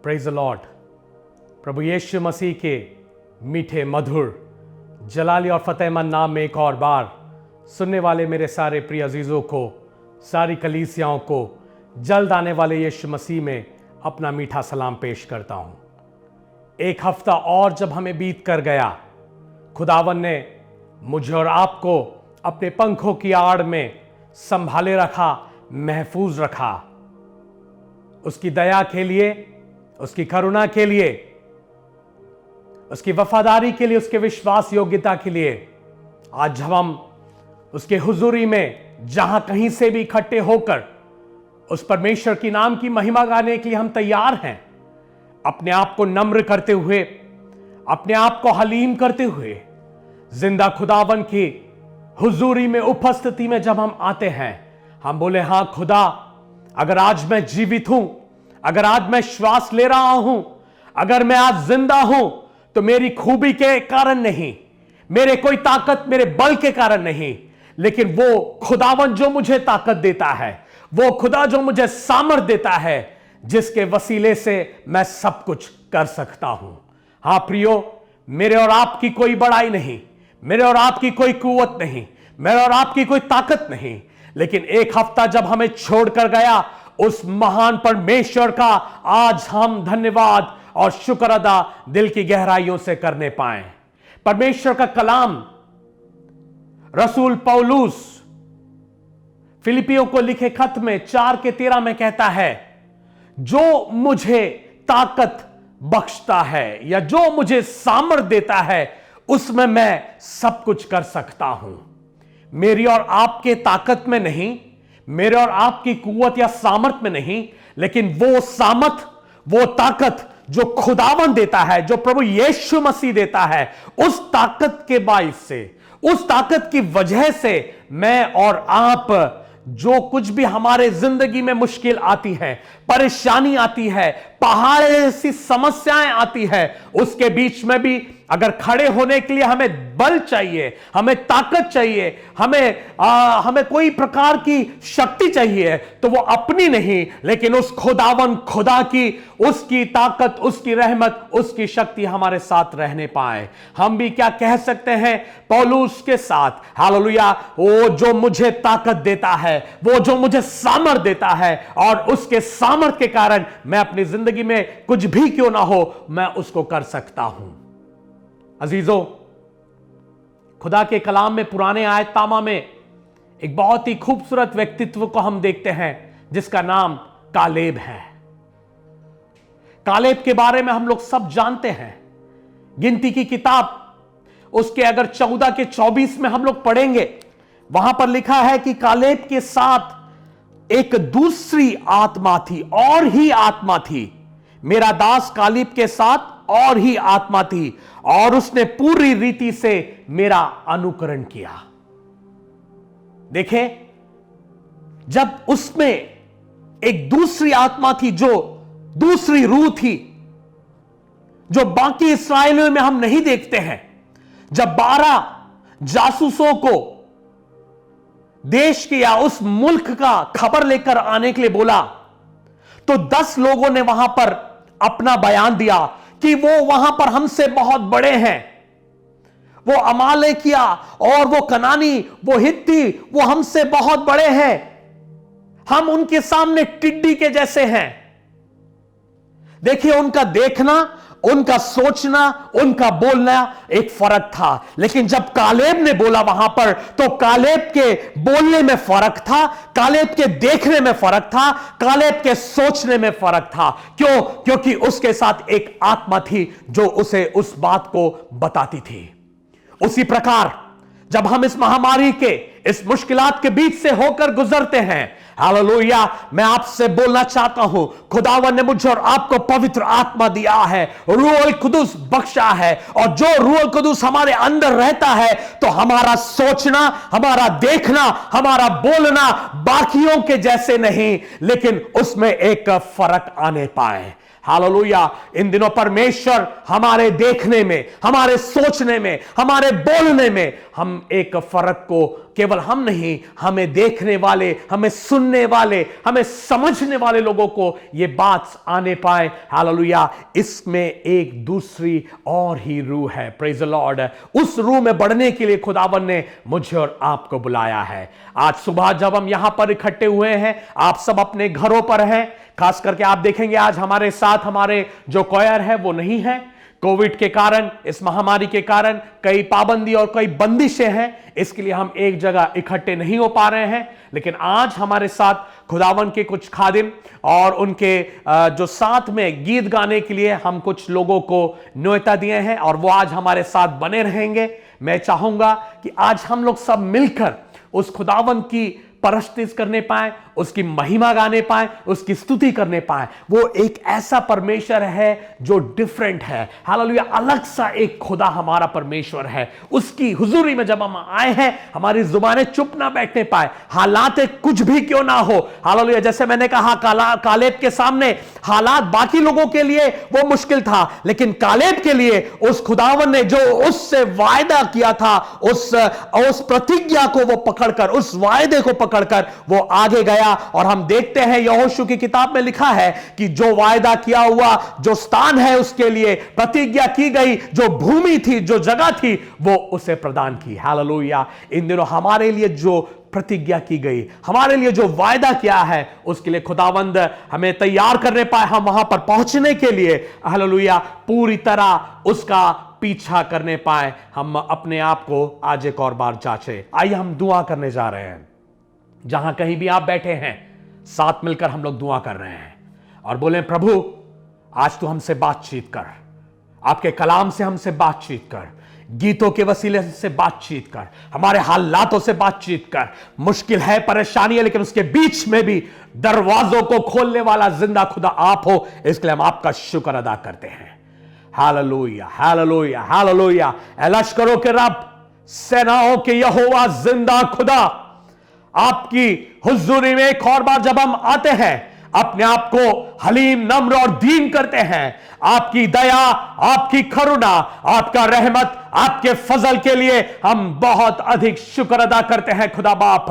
Praise the lord. प्रभु यीशु मसीह के मीठे मधुर जलाली और फतेहमंद नाम में एक और बार सुनने वाले मेरे सारे प्रिय अजीजों को, सारी कलीसियाओं को जल्द आने वाले यीशु मसीह में अपना मीठा सलाम पेश करता हूं। एक हफ्ता और जब हमें बीत कर गया, खुदावन ने मुझे और आपको अपने पंखों की आड़ में संभाले रखा, महफूज रखा। उसकी दया के लिए, उसकी करुणा के लिए, उसकी वफादारी के लिए, उसके विश्वास योग्यता के लिए आज जब हम उसके हुजूरी में जहां कहीं से भी इकट्ठे होकर उस परमेश्वर की नाम की महिमा गाने के लिए हम तैयार हैं, अपने आप को नम्र करते हुए, अपने आप को हलीम करते हुए, जिंदा खुदावन की हुजूरी में उपस्थिति में जब हम आते हैं, हम बोले, हां खुदा, अगर आज मैं जीवित हूं, अगर आज मैं श्वास ले रहा हूं, अगर मैं आज जिंदा हूं, तो मेरी खूबी के कारण नहीं, मेरे कोई ताकत, मेरे बल के कारण नहीं, लेकिन वो खुदावन जो मुझे ताकत देता है, वो खुदा जो मुझे सामर्थ देता है, जिसके वसीले से मैं सब कुछ कर सकता हूं। हां प्रियो, मेरे और आपकी कोई बड़ाई नहीं, मेरे और आपकी कोई कुव्वत नहीं, मेरे और आपकी कोई ताकत नहीं, लेकिन एक हफ्ता जब हमें छोड़कर गया, उस महान परमेश्वर का आज हम धन्यवाद और शुक्र अदा दिल की गहराइयों से करने पाए। परमेश्वर का कलाम रसूल पौलुस फिलिपियों को लिखे खत में 4:13 में कहता है, जो मुझे ताकत बख्शता है या जो मुझे सामर्थ देता है, उसमें मैं सब कुछ कर सकता हूं। मेरी और आपके ताकत में नहीं, मेरे और आपकी कुव्वत या सामर्थ में नहीं, लेकिन वो सामर्थ, वो ताकत जो खुदावन देता है, जो प्रभु यीशु मसीह देता है, उस ताकत के बाइस से, उस ताकत की वजह से मैं और आप जो कुछ भी हमारे जिंदगी में मुश्किल आती है, परेशानी आती है, पहाड़ ऐसी समस्याएं आती है, उसके बीच में भी अगर खड़े होने के लिए हमें बल चाहिए, हमें ताकत चाहिए, हमें कोई प्रकार की शक्ति चाहिए, तो वो अपनी नहीं, लेकिन उस खुदावन खुदा की, उसकी ताकत, उसकी रहमत, उसकी शक्ति हमारे साथ रहने पाए। हम भी क्या कह सकते हैं पौलुस के साथ, हालेलुया, वो जो मुझे ताकत देता है, वो जो मुझे सामर्थ देता है, और उसके सामर्थ के कारण मैं अपनी जिंदगी में कुछ भी क्यों ना हो, मैं उसको कर सकता हूं। अजीजों, खुदा के कलाम में पुराने आयत नामा में एक बहुत ही खूबसूरत व्यक्तित्व को हम देखते हैं, जिसका नाम कालेब है। कालेब के बारे में हम लोग सब जानते हैं। गिनती की किताब उसके अगर 14:24 में हम लोग पढ़ेंगे, वहां पर लिखा है कि कालेब के साथ एक दूसरी आत्मा थी, और ही आत्मा थी, मेरा दास कालेब के साथ और ही आत्मा थी, और उसने पूरी रीति से मेरा अनुकरण किया। देखें, जब उसमें एक दूसरी आत्मा थी, जो दूसरी रूह थी, जो बाकी इस्राएलियों में हम नहीं देखते हैं। जब 12 जासूसों को देश के या उस मुल्क का खबर लेकर आने के लिए बोला, तो 10 लोगों ने वहां पर अपना बयान दिया कि वो वहां पर हमसे बहुत बड़े हैं, वो अमालेकिया और वो कनानी, वो हित्ती, वो हमसे बहुत बड़े हैं, हम उनके सामने टिड्डी के जैसे हैं। देखिए, उनका देखना, उनका सोचना, उनका बोलना एक फर्क था, लेकिन जब कालेब ने बोला वहां पर, तो कालेब के बोलने में फर्क था, कालेब के देखने में फर्क था, कालेब के सोचने में फर्क था। क्यों? क्योंकि उसके साथ एक आत्मा थी जो उसे उस बात को बताती थी। उसी प्रकार जब हम इस महामारी के, इस मुश्किलात के बीच से होकर गुजरते हैं, हालेलुया, मैं आपसे बोलना चाहता हूं, खुदावन ने मुझे और आपको पवित्र आत्मा दिया है, रूहुल कुदुस बख्शा है, और जो रूहुल कुदुस हमारे अंदर रहता है, तो हमारा सोचना, हमारा देखना, हमारा बोलना बाकियों के जैसे नहीं, लेकिन उसमें एक फर्क आने पाए। हालेलुया, इन दिनों परमेश्वर हमारे देखने में, हमारे सोचने में, हमारे बोलने में हम एक फर्क को केवल केवल हम नहीं, हमें देखने वाले, हमें सुनने वाले, हमें समझने वाले लोगों को ये बात आने पाए। हालेलुया। इसमें एक दूसरी और ही रूह है। Praise the Lord. उस रूह में बढ़ने के लिए खुदावन ने मुझे और आपको बुलाया है। आज सुबह जब हम यहां पर इकट्ठे हुए हैं, आप सब अपने घरों पर हैं। खास करके आप देखेंगे आज हमारे साथ हमारे जो कॉयर है वो नहीं है। कोविड के कारण, इस महामारी के कारण कई पाबंदी और कई बंदिशें हैं, इसके लिए हम एक जगह इकट्ठे नहीं हो पा रहे हैं। लेकिन आज हमारे साथ खुदावन के कुछ खादिम और उनके जो साथ में गीत गाने के लिए हम कुछ लोगों को न्योता दिए हैं और वो आज हमारे साथ बने रहेंगे। मैं चाहूंगा कि आज हम लोग सब मिलकर उस खुदावन की परस्तिश करने पाए, उसकी महिमा गाने पाए, उसकी स्तुति करने पाए। वो एक ऐसा परमेश्वर है जो डिफरेंट है। हालेलुया। अलग सा एक खुदा हमारा परमेश्वर है। उसकी हुजूरी में जब हम आए हैं, हमारी जुबानें चुप ना बैठने पाए, हालात कुछ भी क्यों ना हो। हालेलुया। जैसे मैंने कहा, कालेब के सामने हालात बाकी लोगों के लिए वो मुश्किल था, लेकिन कालेब के लिए उस खुदावन ने जो उससे वायदा किया था, उस प्रतिज्ञा को वो पकड़कर, उस वायदे को पकड़कर वो आगे गया। और हम देखते हैं यहोशू की किताब में लिखा है कि जो वायदा किया हुआ जो स्थान है, उसके लिए प्रतिज्ञा की गई जो भूमि थी, जो जगह थी, वो उसे प्रदान की। हालेलुया। इन दिनों हमारे लिए जो प्रतिज्ञा की गई, हमारे लिए जो वायदा किया है, उसके लिए खुदावंद हमें तैयार करने पाए, हम वहां पर पहुंचने के लिए हालेलुया पूरी तरह उसका पीछा करने पाए। हम अपने आप को आज एक और बार जांचे। आइए हम दुआ करने जा रहे हैं। जहां कहीं भी आप बैठे हैं, साथ मिलकर हम लोग दुआ कर रहे हैं और बोले, प्रभु आज तू हमसे बातचीत कर, आपके कलाम से हमसे बातचीत कर, गीतों के वसीले से बातचीत कर, हमारे हालातों से बातचीत कर। मुश्किल है, परेशानी है, लेकिन उसके बीच में भी दरवाजों को खोलने वाला जिंदा खुदा आप हो, इसके लिए हम आपका शुक्र अदा करते हैं। Hallelujah, hallelujah, hallelujah. लश्करों के रब, सेनाओं के यहोवा जिंदा खुदा, आपकी हुजूरी में एक और बार जब हम आते हैं, अपने आप को हलीम, नम्र और दीन करते हैं। आपकी दया, आपकी करुणा, आपका रहमत, आपके फजल के लिए हम बहुत अधिक शुक्र अदा करते हैं खुदा बाप।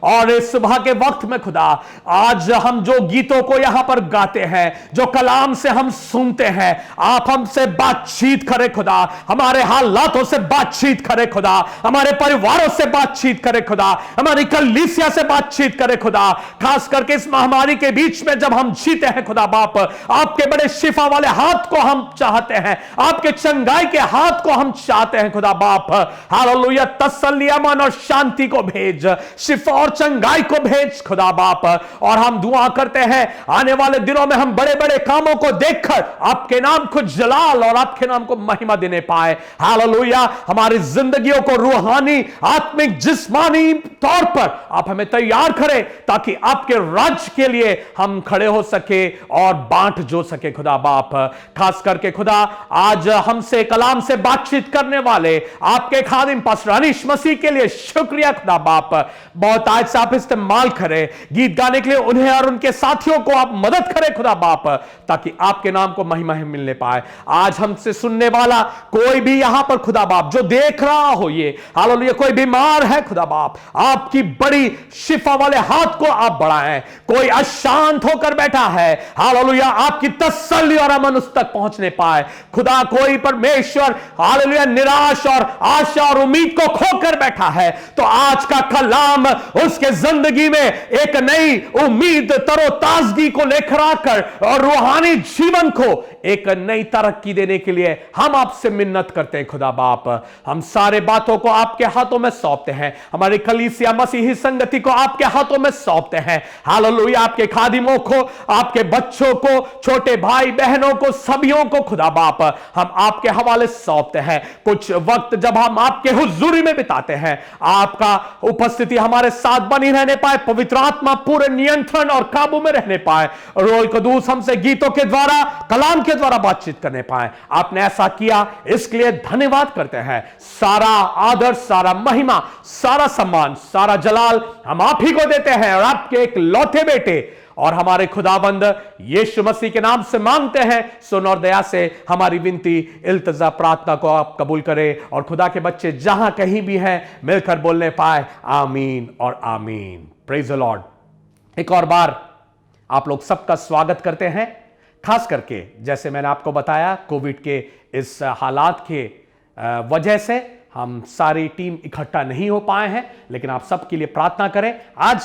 और इस सुबह के वक्त में खुदा, आज हम जो गीतों को यहां पर गाते हैं, जो कलाम से हम सुनते हैं, आप हमसे बातचीत करें खुदा, हमारे हालातों से बातचीत करें खुदा, हमारे परिवारों से बातचीत करें खुदा, हमारी कलीसिया से बातचीत करें खुदा। खास करके इस महामारी के बीच में जब हम जीते हैं खुदा बाप, आपके बड़े शिफा वाले हाथ को हम चाहते हैं, आपके चंगाई के हाथ को हम चाहते हैं खुदा बाप। हालेलुया। तसल्ली, अमन और शांति को भेज, शिफा और चंगाई को भेज खुदा बाप। और हम दुआ करते हैं आने वाले दिनों में हम बड़े बड़े कामों को देखकर आपके नाम को जलाल और आपके नाम को महिमा देने पाए। हालेलुया। हमारी जिंदगियों को रूहानी, आत्मिक, जिस्मानी तौर पर आप हमें तैयार करें, ताकि आपके राज्य के लिए हम खड़े हो सके और बांट जो सके खुदा बाप। खास करके खुदा, आज हमसे कलाम से बातचीत करने वाले आपके खादिम पास्टर अनीश मसीह के लिए शुक्रिया खुदा बाप। बहुत आज से आप इस्तेमाल करें, गीत गाने के लिए उन्हें और उनके साथियों को आप मदद करें खुदा बाप, ताकि आपके नाम को महिमा मिलने पाए। आज हमसे सुनने वाला कोई भी यहां पर खुदा बाप जो देख रहा हो, ये हालेलुया, कोई बीमार है खुदा बाप, आपकी बड़ी शिफा वाले हाथ को आप बढ़ाएं। कोई अशांत होकर बैठा है, हालेलुया, आपकी तसल्ली और अमन उस तक पहुंचने पाए खुदा। कोई परमेश्वर हालेलुया निराश और आशा और उम्मीद को खोकर बैठा है, तो आज का कलाम उसके जिंदगी में एक नई उम्मीद, तरोताजगी को लेकर आकर और रूहानी जीवन को एक नई तरक्की देने के लिए हम आपसे मिन्नत करते हैं खुदा बाप। हम सारे बातों को आपके हाथों में सौंपते हैं, हमारी कलीसिया मसीही संगति को आपके हाथों में सौंपते हैं। हालेलुया। आपके खादिमों को, आपके बच्चों को, छोटे भाई बहनों को, सभियों को खुदा बाप हम आपके हवाले सौंपते हैं। कुछ वक्त जब हम आपके हुजूरी में बिताते हैं, आपका उपस्थिति हमारे साथ बनी रहने पाए, पवित्र आत्मा पूरे नियंत्रण और काबू में रहने पाए, रोल कदूस हमसे गीतों के द्वारा, कलाम के द्वारा बातचीत करने पाए। आपने ऐसा किया, इसके लिए धन्यवाद करते हैं। सारा आदर, सारा महिमा, सारा सम्मान, सारा जलाल हम आप ही को देते हैं और आपके एक लौते बेटे और हमारे खुदाबंद यीशु मसीह के नाम से मांगते हैं। सुन और दया से हमारी विनती, इल्तिजा, प्रार्थना को आप कबूल करें और खुदा के बच्चे जहां कहीं भी हैं मिलकर बोलने पाए आमीन और आमीन। Praise the Lord. एक और बार आप लोग सबका स्वागत करते हैं। खास करके जैसे मैंने आपको बताया, कोविड के इस हालात के वजह से हम सारी टीम इकट्ठा नहीं हो पाए हैं, लेकिन आप सबके लिए प्रार्थना करें। आज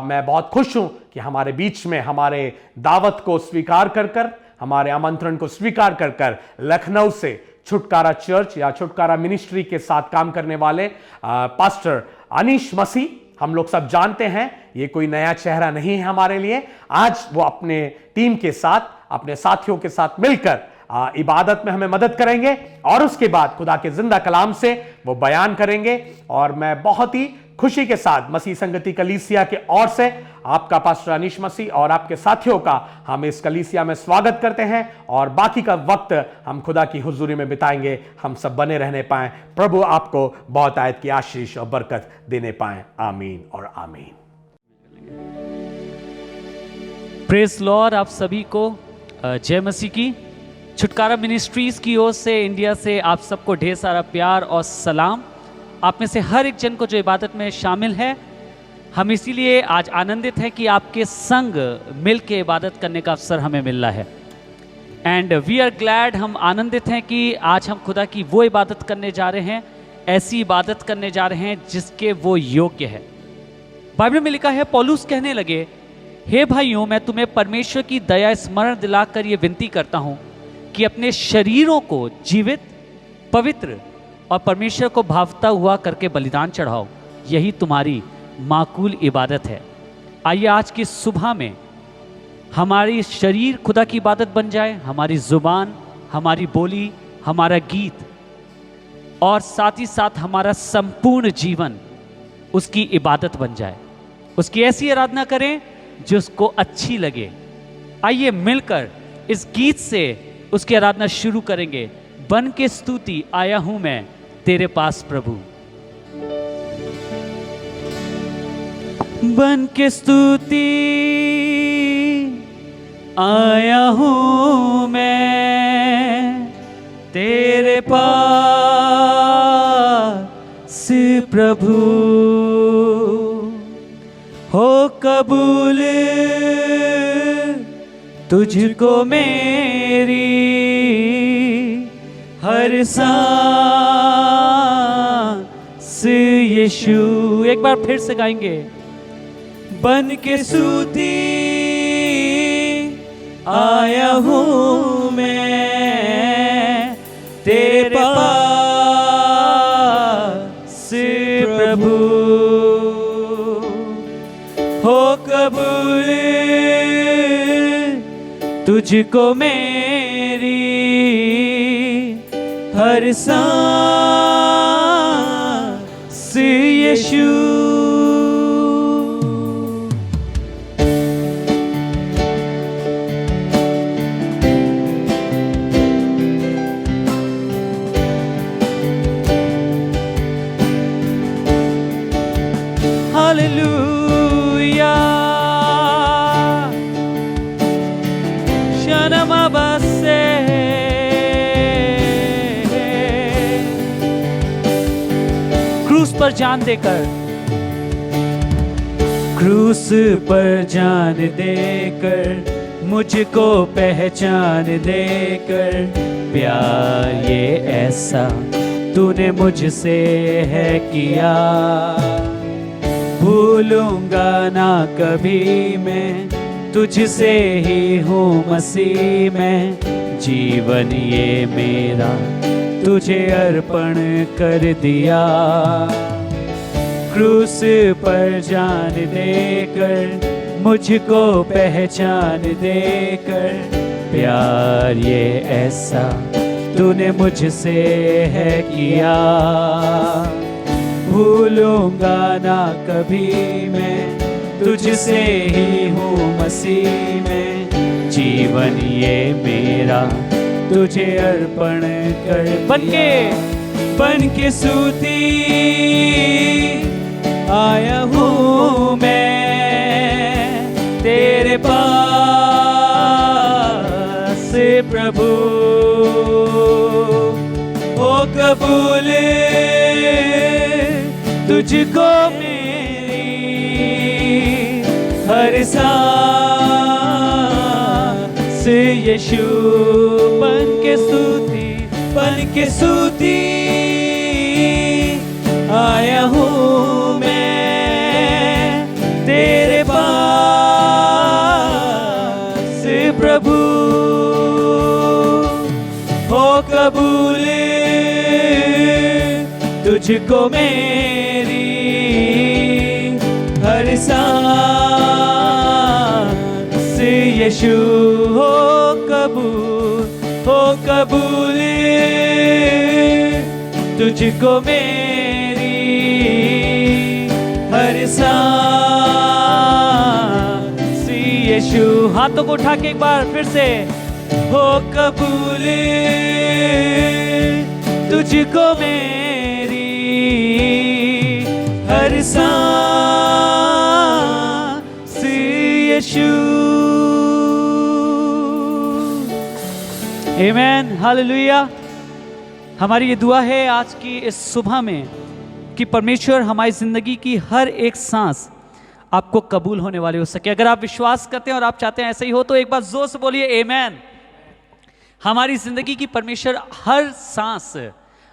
मैं बहुत खुश हूं कि हमारे बीच में हमारे दावत को स्वीकार कर हमारे आमंत्रण को स्वीकार कर लखनऊ से छुटकारा चर्च या छुटकारा मिनिस्ट्री के साथ काम करने वाले पास्टर अनीश मसीह, हम लोग सब जानते हैं ये कोई नया चेहरा नहीं है हमारे लिए। आज वो अपने टीम के साथ, अपने साथियों के साथ मिलकर इबादत में हमें मदद करेंगे और उसके बाद खुदा के जिंदा कलाम से वो बयान करेंगे। और मैं बहुत ही खुशी के साथ मसीह संगति कलीसिया के ओर से आपका पास्टर अनीश मसीह और आपके साथियों का हम इस कलीसिया में स्वागत करते हैं और बाकी का वक्त हम खुदा की हुजूरी में बिताएंगे। हम सब बने रहने पाएं। प्रभु आपको बहुत आयत की आशीष और बरकत देने पाएं। आमीन और आमीन। Praise Lord. आप सभी को जय मसीह की। छुटकारा मिनिस्ट्रीज की ओर से, इंडिया से आप सबको ढेर सारा प्यार और सलाम। आप में से हर एक जन को जो इबादत में शामिल है, हम इसीलिए आज आनंदित हैं कि आपके संग मिल के इबादत करने का अवसर हमें मिल रहा है। एंड वी आर ग्लैड, हम आनंदित हैं कि आज हम खुदा की वो इबादत करने जा रहे हैं, ऐसी इबादत करने जा रहे हैं जिसके वो योग्य है। बाइबल में लिखा है, पौलुस कहने लगे, हे भाइयों, मैं तुम्हें परमेश्वर की दया स्मरण दिलाकर ये विनती करता हूँ कि अपने शरीरों को जीवित, पवित्र और परमेश्वर को भावता हुआ करके बलिदान चढ़ाओ, यही तुम्हारी माकूल इबादत है। आइए आज की सुबह में हमारी शरीर खुदा की इबादत बन जाए, हमारी जुबान, हमारी बोली, हमारा गीत और साथ ही साथ हमारा संपूर्ण जीवन उसकी इबादत बन जाए। उसकी ऐसी आराधना करें जो उसको अच्छी लगे। आइए मिलकर इस गीत से उसकी आराधना शुरू करेंगे। बन के स्तुति आया हूं मैं तेरे पास प्रभु। बन के स्तुति आया हूं मैं तेरे पास प्रभु। हो कबूल तुझको मेरी हर सांस यीशु। एक बार फिर से गाएंगे। बन के स्तुति आया हूं मैं तेरे पास प्रभु। हो कबूल तुझको मेरी हर सांस यीशु। हालेलुया। शनमबसे क्रूस पर जान देकर, क्रूस पर जान देकर, मुझको पहचान देकर, प्यार ये ऐसा तूने मुझसे है किया। भूलूंगा ना कभी मैं तुझसे ही हूँ मसीह में। जीवन ये मेरा तुझे अर्पण कर दिया। क्रूस पर जान देकर, मुझको पहचान देकर, प्यार ये ऐसा तूने मुझसे है किया। भूलूंगा ना कभी मैं तुझसे ही हूँ मसीह में। जीवन ये मेरा तुझे अर्पण कर। बन के स्तुति आया हूँ मैं तेरे कबूल तुझको मेरी हर सांस यीशु बन के स्तुति आया हूँ मैं तेरे पास प्रभु। हो कबूल तुझको मेरी हर सांस यीशु। हो कबूल तुझको मेरी हर सांस यीशु। हाथों को उठा के एक बार फिर से। हो कबूल तुझको मेरी हर सांस यीशु। आमीन, हालेलुया। हमारी ये दुआ है आज की इस सुबह में कि परमेश्वर हमारी ज़िंदगी की हर एक सांस आपको कबूल होने वाली हो सके। अगर आप विश्वास करते हैं और आप चाहते हैं ऐसे ही हो तो एक बार जोर से बोलिए आमीन। हमारी ज़िंदगी की परमेश्वर हर सांस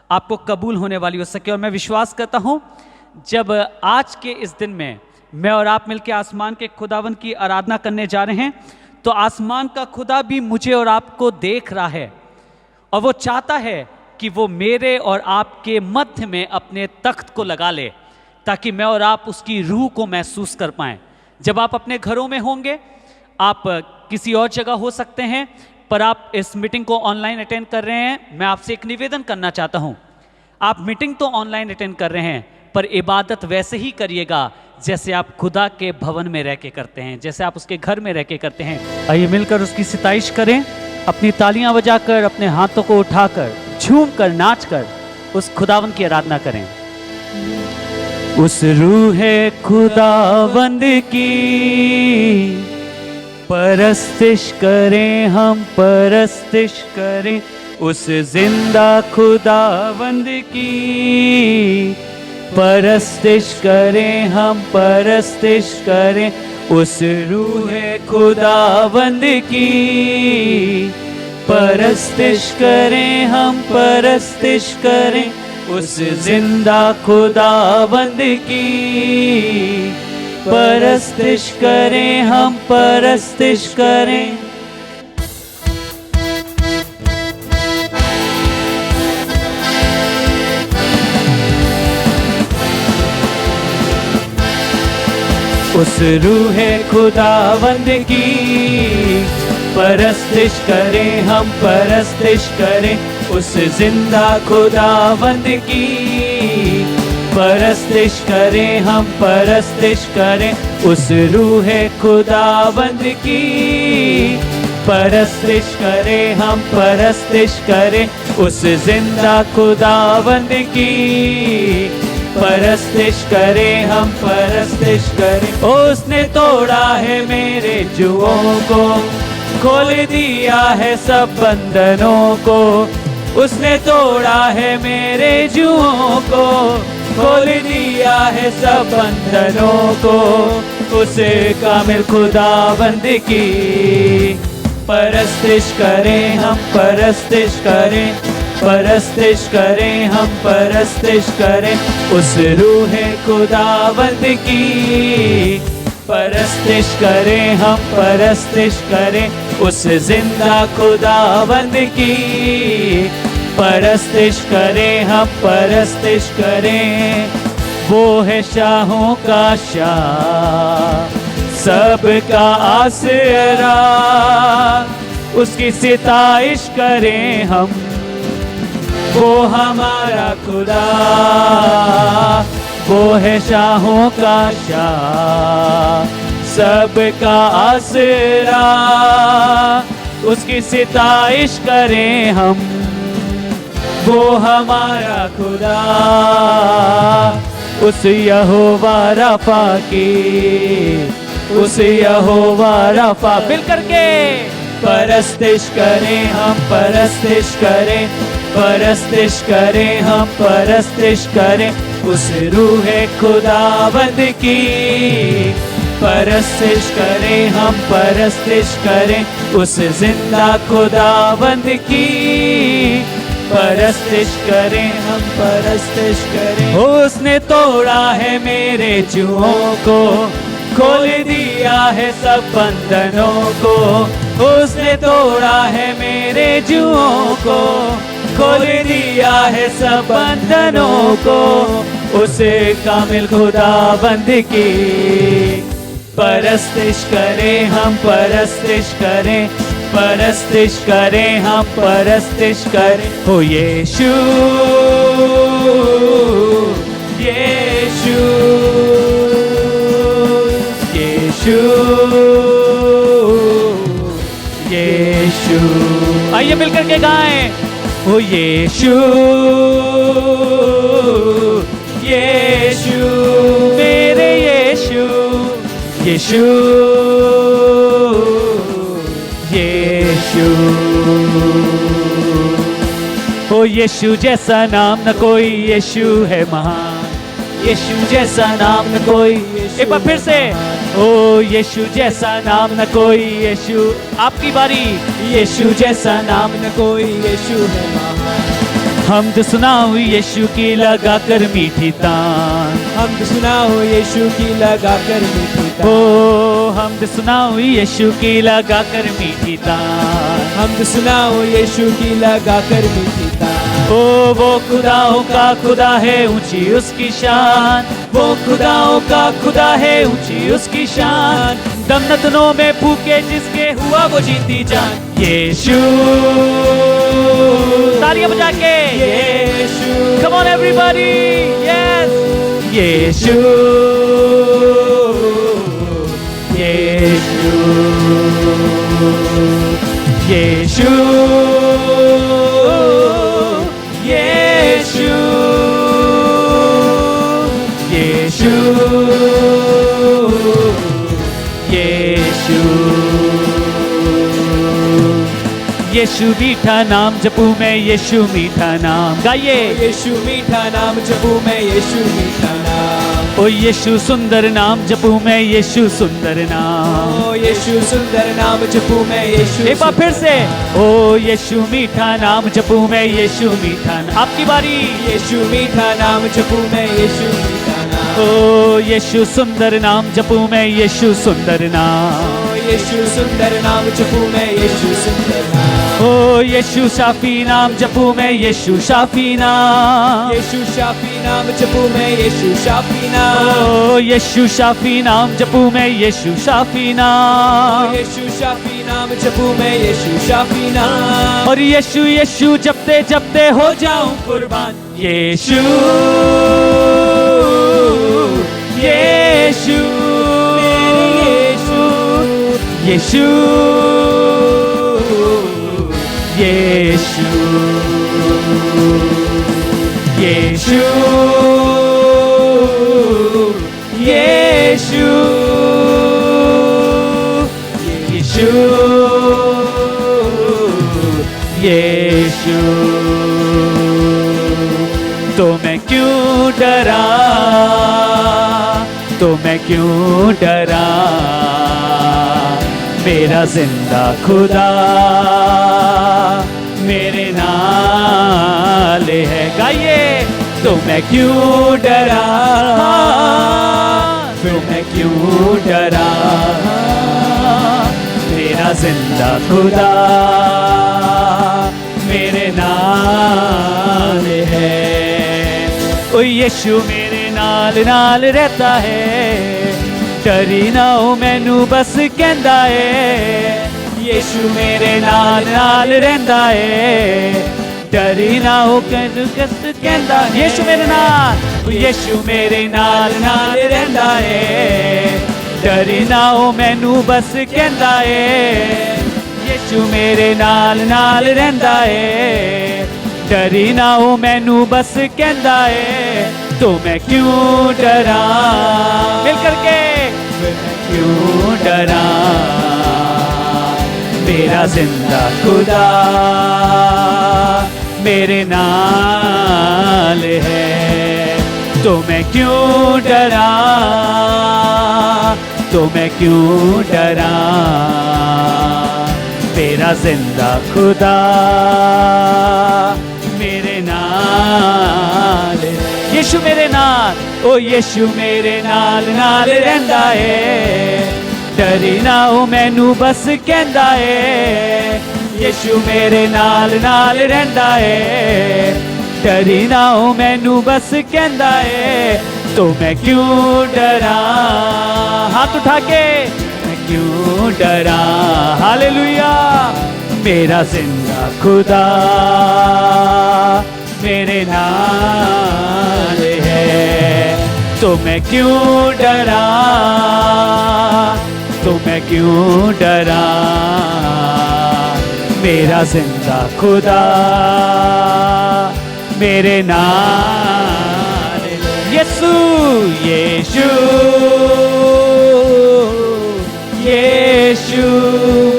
आपको कबूल होने वाली हो सके। और मैं विश्वास करता हूँ जब आज के इस दिन में मैं और आप मिलकर आसमान के खुदावन की आराधना करने जा रहे हैं तो आसमान का खुदा भी मुझे और आपको देख रहा है और वो चाहता है कि वो मेरे और आपके मध्य में अपने तख्त को लगा ले ताकि मैं और आप उसकी रूह को महसूस कर पाएं। जब आप अपने घरों में होंगे, आप किसी और जगह हो सकते हैं, पर आप इस मीटिंग को ऑनलाइन अटेंड कर रहे हैं, मैं आपसे एक निवेदन करना चाहता हूं। आप मीटिंग तो ऑनलाइन अटेंड कर रहे हैं पर इबादत वैसे ही करिएगा जैसे आप खुदा के भवन में रह के करते हैं, जैसे आप उसके घर में रह के करते हैं। आइए मिलकर उसकी सिताइश करें, अपनी तालियां बजाकर, अपने हाथों को उठाकर, झूम कर, नाच कर उस खुदावन की आराधना करें। उस रूह खुदावंद की परस्तिश करें, हम परस्तिश करें उस जिंदा खुदावंद की परस्तिश करें, हम परस्तिश करें उस रूह खुदावंद की परस्तिश करें, हम परस्तिश करें उस जिंदा खुदावंद की परस्तिश करें, हम परस्तिश करें। उस रूह खुदावंद की परस्तिश करें, हम परस्तिश करें उस जिंदा खुदावंद की परस्तिश करें, हम परस्तिश करें उस रूह खुदावंद की परस्तिश करें, हम परस्तिश करें उस जिंदा खुदावंद की परस्तिश करें, हम परस्तिश करें। उसने तोड़ा है मेरे जुओं को, खोल दिया है सब बंधनों को। उसने तोड़ा है मेरे जुओं को, खोल दिया है सब बंधनों को। उसे कामिल खुदाबंद की परस्तिश करें, हम परस्तिश करें, परस्तिश करें, हम परस्तिश करें उस रूह खुदावंद की परस्तिश करें, हम परस्तिश करें उस जिंदा खुदावंद की परस्तिश करें, हम परस्तिश करें। वो है शाहों का शाह, सबका आसरा, उसकी सिताइश करें हम। वो हमारा खुदा, वो है शाहों का शाह, सबका आसरा, उसकी सिताइश करें हम। वो हमारा खुदा, उस यहोवा रफा की, उस यहोवा रफा। मिल करके परस्तिश करें हम परस्तिश करें, परस्तिश करें हम परस्तिश करें उस रूह खुदावंद की। परस्तिश करें हम परस्तिश करें उस जिंदा खुदावंद की। परस्तिश करें हम परस्तिश करें। उसने तोड़ा है मेरे जुओं को, खोल दिया है सब बंधनों को। उसने तोड़ा है मेरे जुओं को, खोल दिया है सब बंधनों को उसे कामिल खुदाबंद की। परस्तिश करें हम परस्तिश करें, परस्तिश करें हम परस्तिश करें। हो यीशु यीशु यीशु यीशु। आइए मिलकर के गाएं। ओ यीशु यीशु मेरे यीशु, यीशु यीशु। ओ यीशु जैसा नाम न कोई, यीशु है महान। यीशु जैसा नाम न कोई, एक बार फिर से। ओ यीशु जैसा नाम न कोई, यीशु आपकी बारी। यीशु जैसा नाम न कोई, यीशु है महान। हमद सुनाओ यीशु की लगा कर मीठी तान, हमद सुनाओ यीशु की लगा कर मीठी तान। ओ हमद सुनाओ यीशु की लगा कर मीठी तान, हमद सुनाओ यीशु की लगा कर मीठी तान। ओ वो खुदाओं का खुदा है ऊंची उसकी शान, वो खुदाओं का खुदा है ऊंची उसकी शान। दम न तनों में फूके जिसके हुआ वो जीती जान। यीशु तालियां बजा के यीशु, come on everybody, yes। यीशु यीशु यीशु यीशु यीशु यीशु। यीशु मीठा नाम जपू मैं, यीशु मीठा नाम गाइए। यीशु मीठा नाम जपू मैं, यीशु मीठा नाम। ओ यीशु सुंदर नाम जपू मैं, यीशु सुंदर नाम। ओ यीशु सुंदर नाम जपू मैं, यीशु। एक बार फिर से। ओ यीशु मीठा नाम जपू मैं, यीशु मीठा नाम। आपकी बारी। यीशु मीठा नाम जपू मैं, यीशु मीठा नाम। ओ यीशु सुंदर नाम जपू मैं, यीशु सुंदर नाम। ओ यीशु सुंदर नाम जपू मैं, यीशु सुंदर नाम। ओ यीशु शाफी नाम जपू मैं, यीशु शाफी नाम। यीशु शाफी नाम जपू मैं, यीशु शाफी नाम। ओ यीशु शाफी नाम जपू मैं, यीशु शाफी नाम। यीशु शाफी नाम जपू मैं, यीशु शाफी नाम। और यीशु यीशु जपते जपते हो जाऊं कुर्बान। यीशु यीशु यीशु यीशु यीशु यीशु यीशु यीशु। तो मैं क्यों डरा, तो मैं क्यों डरा, मेरा जिंदा खुदा मेरे नाल है। गाइए। तो मैं क्यों डरा, तो मैं क्यों डरा, मेरा जिंदा खुदा मेरे नाल है। ओ यीशु मेरे नाल नाल रहता है, डरी ना हो मैनू बस कहंदा है। यीशु मेरे नाल नाल रहंदा है, डरी ना हो मैनू बस कहंदा है। यीशु मेरे नाल, यीशु मेरे नाल नाल रहंदा है, डरी ना हो मैनू बस कहंदा है। यीशु मेरे नाल नाल रहंदा है, डरी ना हो मैनू बस कहंदा है। तो मैं क्यों डरा, मिल करके मैं क्यों डरा, मेरा जिंदा खुदा मेरे नाल है, तो मैं क्यों डरा, तो मैं क्यों डरा। मेरा जिंदा खुदा मेरे नाल, यीशु मेरे नाल, ओ यीशु मेरे नाल नाल रहंदा है, डरी ना हो मैनू बस कहंदा है। यीशु मेरे नाल नाल रहंदा है, डरी ना हो मैनू बस कहंदा है, तो मैं क्यों डरा। हाथ उठा के मैं क्यों डरा। हालेलुया। मेरा जिंदा खुदा मेरे नाल है, तो मैं क्यों डरा, तो मैं क्यों डरा। मेरा जिंदा खुदा मेरे नाल, यीशु यीशु यीशु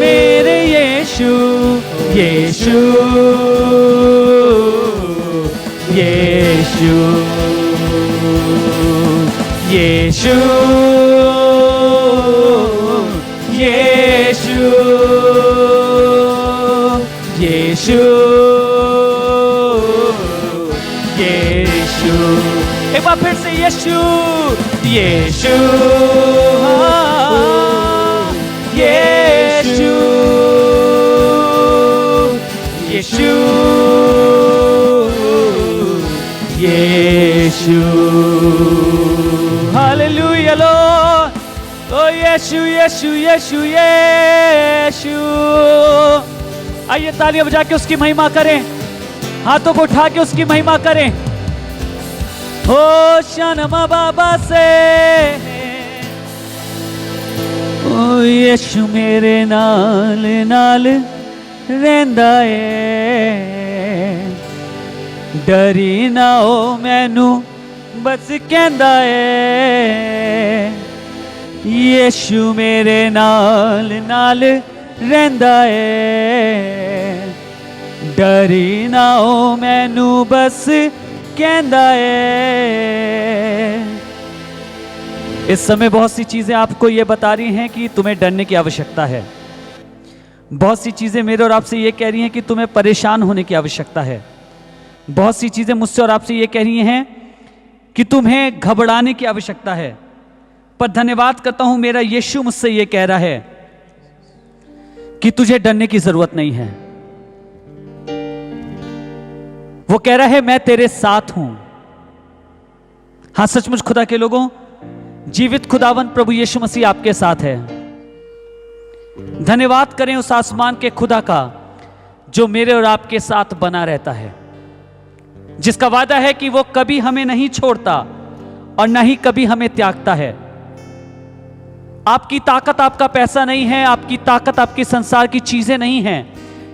मेरे यीशु यीशु यीशु यीशु यीशु यीशु यीशु। एक बार फिर से यीशु यीशु यीशु यीशु यीशु। Hallelujah Lord. ओ यीशु यीशु यीशु यीशु। आइए तालियां बजा के उसकी महिमा करें, हाथों को उठा के उसकी महिमा करें। ओ शनमा बाबा से, ओ यीशु मेरे नाल नाल रहंदा है, डरी ना हो मैनू बस कहंदा है। यीशु मेरे नाल नाल रहंदा है, डरी ना हो मैनू बस कहंदा है। इस समय बहुत सी चीजें आपको ये बता रही हैं कि तुम्हें डरने की आवश्यकता है। बहुत सी चीजें मेरे और आपसे ये कह रही हैं कि तुम्हें परेशान होने की आवश्यकता है। बहुत सी चीजें मुझसे और आपसे ये कह रही हैं कि तुम्हें घबराने की आवश्यकता है। पर धन्यवाद करता हूं, मेरा यीशु मुझसे ये कह रहा है कि तुझे डरने की जरूरत नहीं है। वो कह रहा है मैं तेरे साथ हूं। हां सचमुच खुदा के लोगों, जीवित खुदावन प्रभु यीशु मसीह आपके साथ है। धन्यवाद करें उस आसमान के खुदा का जो मेरे और आपके साथ बना रहता है, जिसका वादा है कि वो कभी हमें नहीं छोड़ता और न ही कभी हमें त्यागता है। आपकी ताकत आपका पैसा नहीं है, आपकी ताकत आपकी संसार की चीजें नहीं हैं,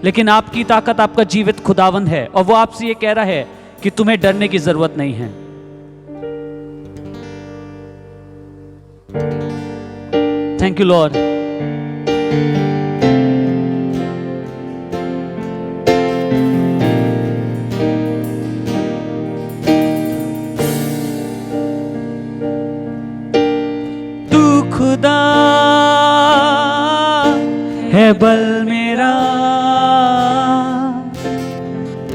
लेकिन आपकी ताकत आपका जीवित खुदावंद है। और वो आपसे ये कह रहा है कि तुम्हें डरने की जरूरत नहीं है। Thank you Lord. तू खुदा है बल मेरा,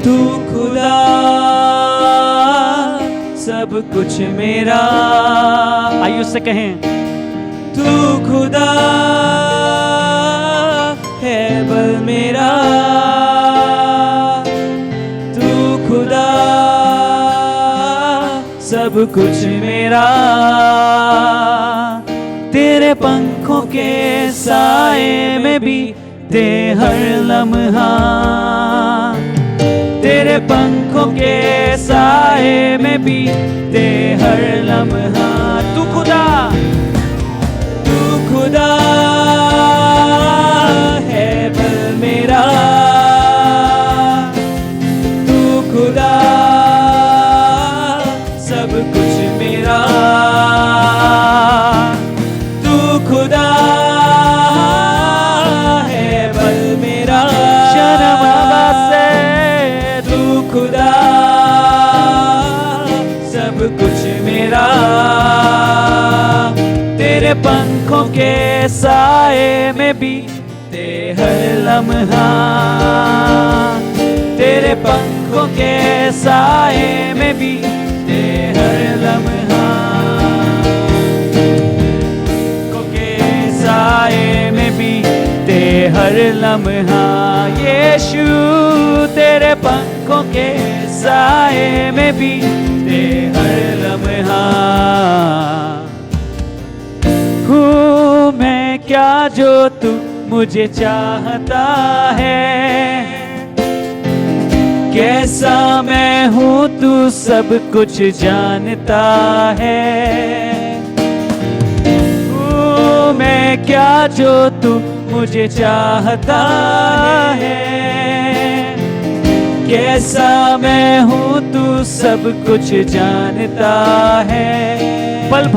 तू खुदा सब कुछ मेरा। आइए उससे कहें, तू खुदा है बल मेरा, तू खुदा सब कुछ मेरा। तेरे पंखों के साए में भी ते हर लम्हा, तेरे पंखों के साए में भी ते हर लम्हा। तू खुदा, तू खुदा है बल मेरा, तू खुदा सब कुछ मेरा। तू खुदा है बल तेरे पंखों के साए में बीते हर लम्हा, तेरे पंखों के साए में बीते हर लम्हा, साए में बीते हर लम्हा। यीशु तेरे पंखों के साए में बीते हर लम्हा। हूँ मैं क्या जो तू मुझे चाहता है, कैसा मैं हूँ तू सब कुछ जानता है। मैं क्या जो तू मुझे चाहता है, कैसा मैं हूँ तू सब कुछ जानता है। पल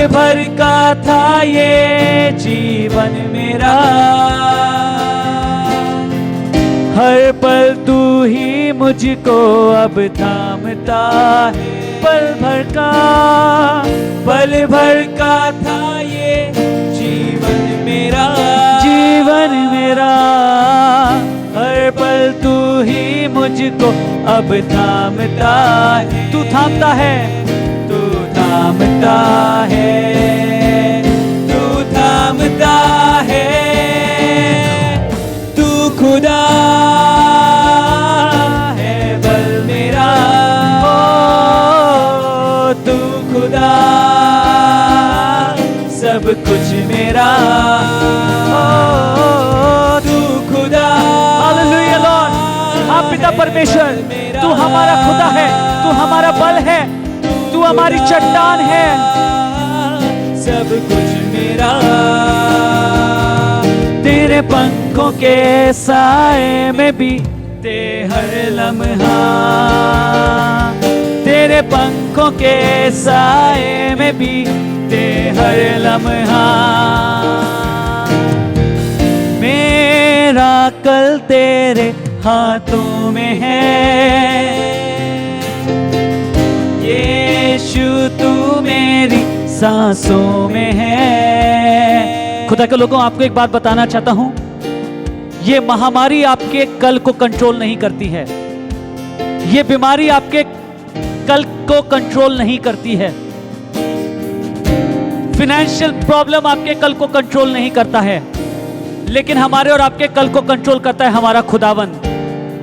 भर का था ये जीवन मेरा, हर पल तू ही मुझको अब थामता है। पल भर का था ये जीवन मेरा, हर पल तू ही मुझको अब थामता है। तू थामता है, तू थामता है, तू थामता है, तू खुदा है बल मेरा, तू खुदा सब कुछ मेरा, तू खुदा। हालेलुया लॉर्ड, आप पिता परमेश्वर, तू हमारा खुदा है, तू हमारा बल है, तू हमारी चट्टान है, सब कुछ मेरा। तेरे पंखों के साए में बीते हर लम्हा, तेरे पंखों के साए में बीते हर लम्हा। मेरा कल तेरे हाथों में है, यीशु तू मेरी सांसों में है। खुदा के लोगों, आपको एक बात बताना चाहता हूं, ये महामारी आपके कल को कंट्रोल नहीं करती है, ये बीमारी आपके कल को कंट्रोल नहीं करती है, फाइनेंशियल प्रॉब्लम आपके कल को कंट्रोल नहीं करता है, लेकिन हमारे और आपके कल को कंट्रोल करता है हमारा खुदावंद।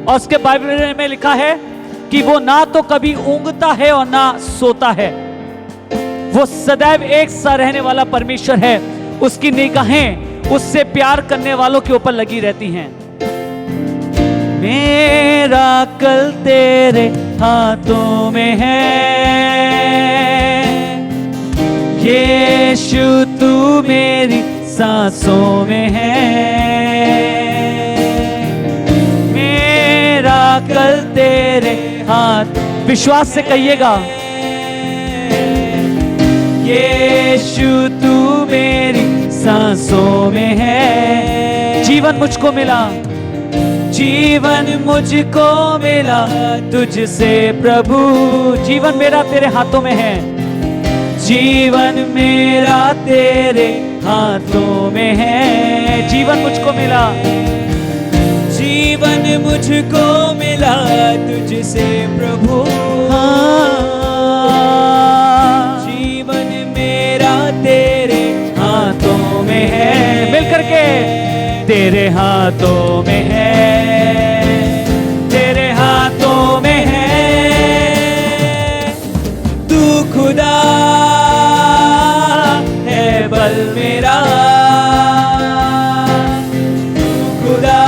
और उसके बाइबल में लिखा है कि वो ना तो कभी ऊँघता है और ना सोता है, वो सदैव एक सा रहने वाला परमेश्वर है। उसकी निगाहें उससे प्यार करने वालों के ऊपर लगी रहती हैं। मेरा कल तेरे हाथों में है, यीशु तू मेरी सांसों में है। मेरा कल तेरे हाथ, विश्वास से कहिएगा, यीशु तू मेरी सांसों में है। जीवन मुझको मिला, जीवन मुझको मिला तुझसे प्रभु, जीवन मेरा तेरे हाथों में है, जीवन मेरा तेरे हाथों में है। जीवन मुझको मिला, जीवन मुझको मिला तुझसे प्रभु, जीवन मेरा तेरे हाथों में है। मिल करके, तेरे हाथों में है, तेरे हाथों में है, तू खुदा है बल मेरा, तू खुदा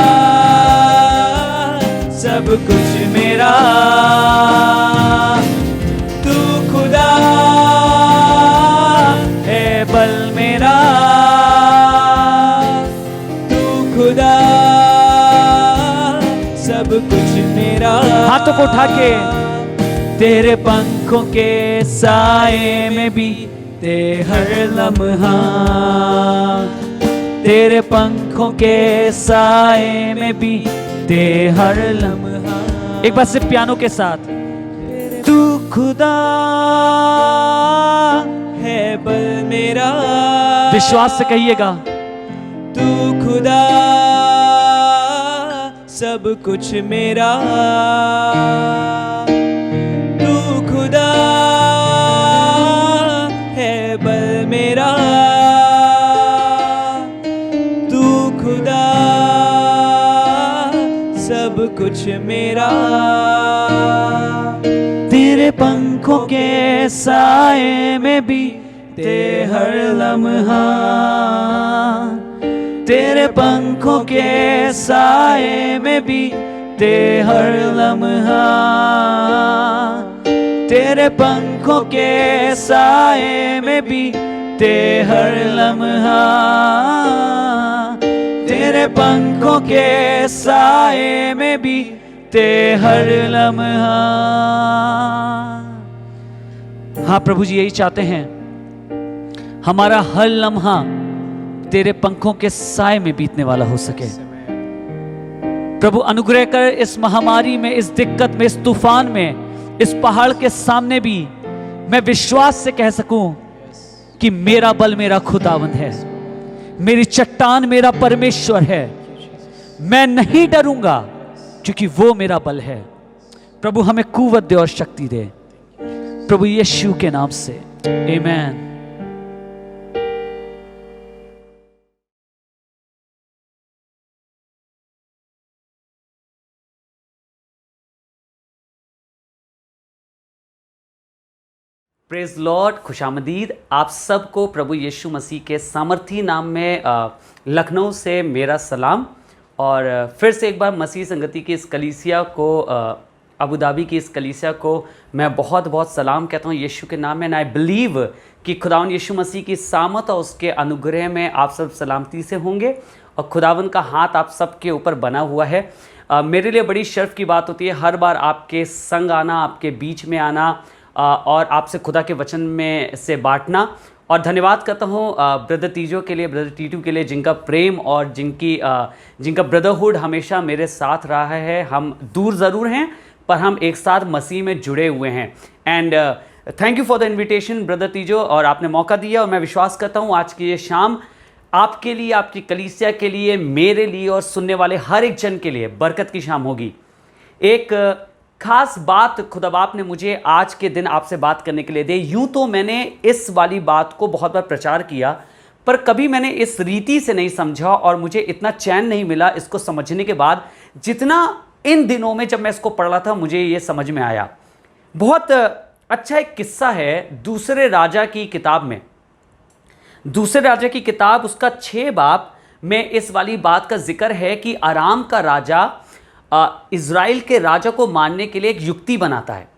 सब कुछ मेरा, तू खुदा है बल मेरा, तू खुदा सब कुछ मेरा। हाथों को उठा के, तेरे पंखों के साए में बीते हर लम्हा, तेरे पंखों के साए में बीते हर लम्हा। एक बार सिर्फ पियानो के साथ, तू खुदा है बल मेरा। विश्वास से कहिएगा, तू खुदा सब कुछ मेरा। तू खुदा है बल मेरा। तू खुदा सब कुछ मेरा। तेरे पंखों के साए में बीते हर लम्हा, तेरे पंखों के साए में बीते हर लम्हा, तेरे पंखों के साए में बीते हर लम्हा, तेरे पंखों के साए में बीते हर लम्हा। हाँ प्रभु जी, यही चाहते हैं, हमारा हर लम्हा तेरे पंखों के साए में बीतने वाला हो सके। प्रभु अनुग्रह कर, इस महामारी में, इस दिक्कत में, इस तूफान में, इस पहाड़ के सामने भी मैं विश्वास से कह सकूं कि मेरा बल मेरा खुदावंद है, मेरी चट्टान मेरा परमेश्वर है। मैं नहीं डरूंगा क्योंकि वो मेरा बल है। प्रभु हमें कुव्वत दे और शक्ति दे, प्रभु यीशु के नाम से, आमीन। प्रेज लॉर्ड, खुशामदीद आप सबको प्रभु यीशु मसीह के सामर्थी नाम में लखनऊ से मेरा सलाम। और फिर से एक बार मसीह संगति की इस कलीसिया को, अबू धाबी की इस कलीसिया को मैं बहुत बहुत सलाम कहता हूँ यीशु के नाम में। एंड आई बिलीव कि खुदावन यीशु मसीह की सामत और उसके अनुग्रह में आप सब सलामती से होंगे और खुदावन का हाथ आप सबके ऊपर बना हुआ है। मेरे लिए बड़ी शर्फ की बात होती है हर बार आपके संग आना, आपके बीच में आना और आपसे खुदा के वचन में से बांटना। और धन्यवाद करता हूँ ब्रदर तीजो के लिए, ब्रदर टीटू के लिए, जिनका प्रेम और जिनका ब्रदरहुड हमेशा मेरे साथ रहा है। हम दूर ज़रूर हैं पर हम एक साथ मसीह में जुड़े हुए हैं। And thank you for the invitation brother Teejo, और आपने मौका दिया। और मैं विश्वास करता हूँ आज की ये शाम आपके लिए, आपकी कलीसिया के लिए, मेरे लिए और सुनने वाले हर एक जन के लिए बरकत की शाम होगी। एक खास बात खुदा बाप ने मुझे आज के दिन आपसे बात करने के लिए दी। यूं तो मैंने इस वाली बात को बहुत बार प्रचार किया, पर कभी मैंने इस रीति से नहीं समझा और मुझे इतना चैन नहीं मिला इसको समझने के बाद, जितना इन दिनों में जब मैं इसको पढ़ रहा था मुझे ये समझ में आया। बहुत अच्छा एक किस्सा है दूसरे राजा की किताब में। दूसरे राजा की किताब उसका 6 बाब में इस वाली बात का जिक्र है कि अराम का राजा इज़राइल के राजा को मारने के लिए एक युक्ति बनाता है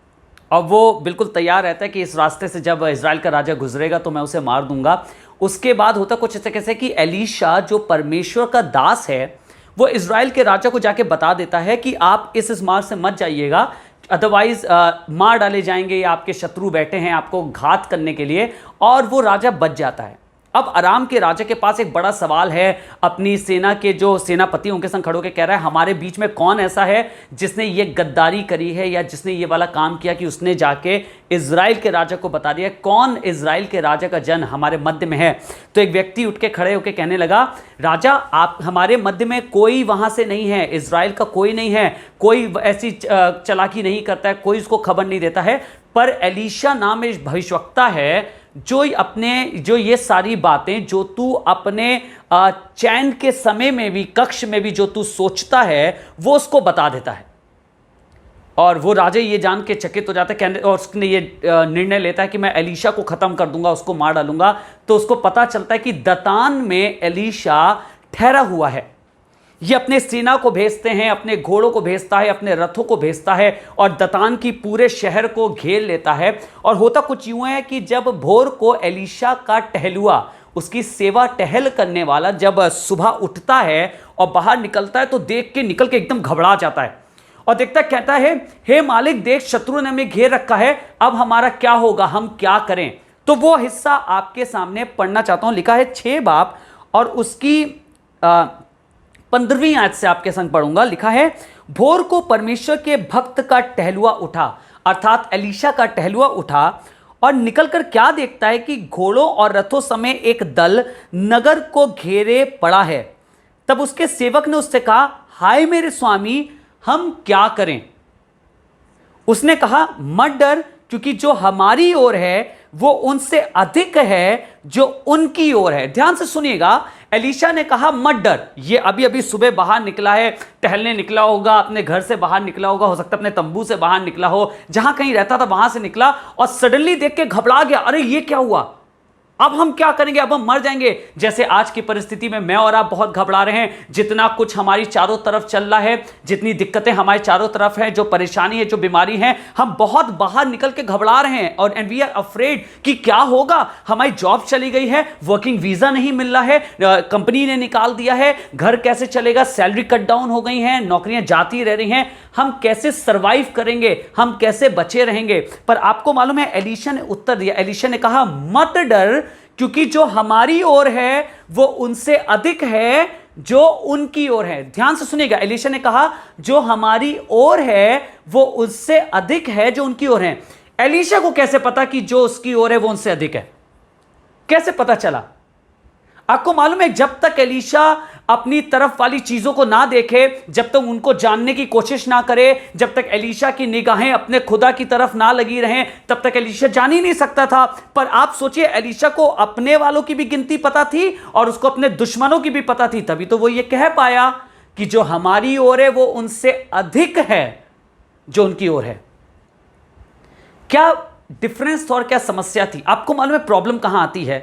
और वो बिल्कुल तैयार रहता है कि इस रास्ते से जब इज़राइल का राजा गुजरेगा तो मैं उसे मार दूंगा। उसके बाद होता कुछ ऐसे कैसे कि एलीशा जो परमेश्वर का दास है वो इज़राइल के राजा को जाके बता देता है कि आप इस मार्ग से मत जाइएगा, अदरवाइज मार डाले जाएंगे या आपके शत्रु बैठे हैं आपको घात करने के लिए, और वो राजा बच जाता है। अब अराम के राजा के पास एक बड़ा सवाल है, अपनी सेना के जो सेनापति उनके संग खड़ो के कह रहा है हमारे बीच में कौन ऐसा है जिसने ये गद्दारी करी है या जिसने ये वाला काम किया कि उसने जाके इज़राइल के राजा को बता दिया, कौन इज़राइल के राजा का जन हमारे मध्य में है। तो एक व्यक्ति उठ के खड़े होकर कहने लगा, राजा आप हमारे मध्य में कोई वहां से नहीं है, इज़राइल का कोई नहीं है, कोई ऐसी चालाकी नहीं करता है, कोई उसको खबर नहीं देता है, पर एलीशा नाम एक भविष्यवक्ता है जो ये सारी बातें जो तू अपने चैन के समय में भी, कक्ष में भी जो तू सोचता है वो उसको बता देता है। और वो राजा ये जान के चकित हो जाता है और उसने ये निर्णय लेता है कि मैं एलीशा को ख़त्म कर दूंगा, उसको मार डालूंगा। तो उसको पता चलता है कि दतान में एलीशा ठहरा हुआ है। ये अपने सेना को भेजते हैं, अपने घोड़ों को भेजता है, अपने रथों को भेजता है और दतान की पूरे शहर को घेर लेता है। और होता कुछ यूं है कि जब भोर को एलीशा का टहलुआ, उसकी सेवा टहल करने वाला जब सुबह उठता है और बाहर निकलता है तो देख के निकल के एकदम घबरा जाता है और देखता कहता है, हे मालिक देख शत्रु ने हमें घेर रखा है, अब हमारा क्या होगा, हम क्या करें। तो वो हिस्सा आपके सामने पढ़ना चाहता हूं। लिखा है 6 बाब और उसकी 15वीं आयत से आपके संग पढ़ूंगा। लिखा है, भोर को परमेश्वर के भक्त का टहलुआ उठा, अर्थात एलीशा का टहलुआ उठा और निकलकर क्या देखता है कि घोड़ों और रथों समेत एक दल नगर को घेरे पड़ा है। तब उसके सेवक ने उससे कहा, हाय मेरे स्वामी, हम क्या करें? उसने कहा, मत डर, क्योंकि जो हमारी ओर है वो उनसे अधिक है जो उनकी ओर है। ध्यान से सुनिएगा, एलीशा ने कहा मत डर। ये अभी अभी सुबह बाहर निकला है, टहलने निकला होगा, अपने घर से बाहर निकला होगा, हो सकता है अपने तंबू से बाहर निकला हो, जहां कहीं रहता था वहां से निकला और सडनली देख के घबरा गया, अरे ये क्या हुआ, अब हम क्या करेंगे, अब हम मर जाएंगे। जैसे आज की परिस्थिति में मैं और आप बहुत घबरा रहे हैं, जितना कुछ हमारी चारों तरफ चल रहा है, जितनी दिक्कतें हमारे चारों तरफ है, जो परेशानी है, जो बीमारी है, हम बहुत बाहर निकल के घबरा रहे हैं और एंड वी आर अफ्रेड कि क्या होगा, हमारी जॉब चली गई है, वर्किंग वीजा नहीं मिल रहा है, कंपनी ने निकाल दिया है, घर कैसे चलेगा, सैलरी कट डाउन हो गई है, नौकरियां जाती रह रही हैं, हम कैसे सर्वाइव करेंगे, हम कैसे बचे रहेंगे। पर आपको मालूम है एलीशा ने उत्तर दिया, एलीशा ने कहा मत डर, क्योंकि जो हमारी ओर है वो उनसे अधिक है जो उनकी ओर है। ध्यान से सुनिएगा, एलीशा ने कहा जो हमारी ओर है वो उससे अधिक है जो उनकी ओर है। एलीशा को कैसे पता कि जो उसकी ओर है वो उनसे अधिक है? कैसे पता चला? आपको मालूम है जब तक एलीशा अपनी तरफ वाली चीजों को ना देखे, जब तक उनको जानने की कोशिश ना करे, जब तक एलीशा की निगाहें अपने खुदा की तरफ ना लगी रहें, तब तक एलीशा जान ही नहीं सकता था। पर आप सोचिए, एलीशा को अपने वालों की भी गिनती पता थी और उसको अपने दुश्मनों की भी पता थी, तभी तो वो ये कह पाया कि जो हमारी ओर है वो उनसे अधिक है जो उनकी ओर है। क्या डिफरेंस था और क्या समस्या थी? आपको मालूम है प्रॉब्लम कहां आती है?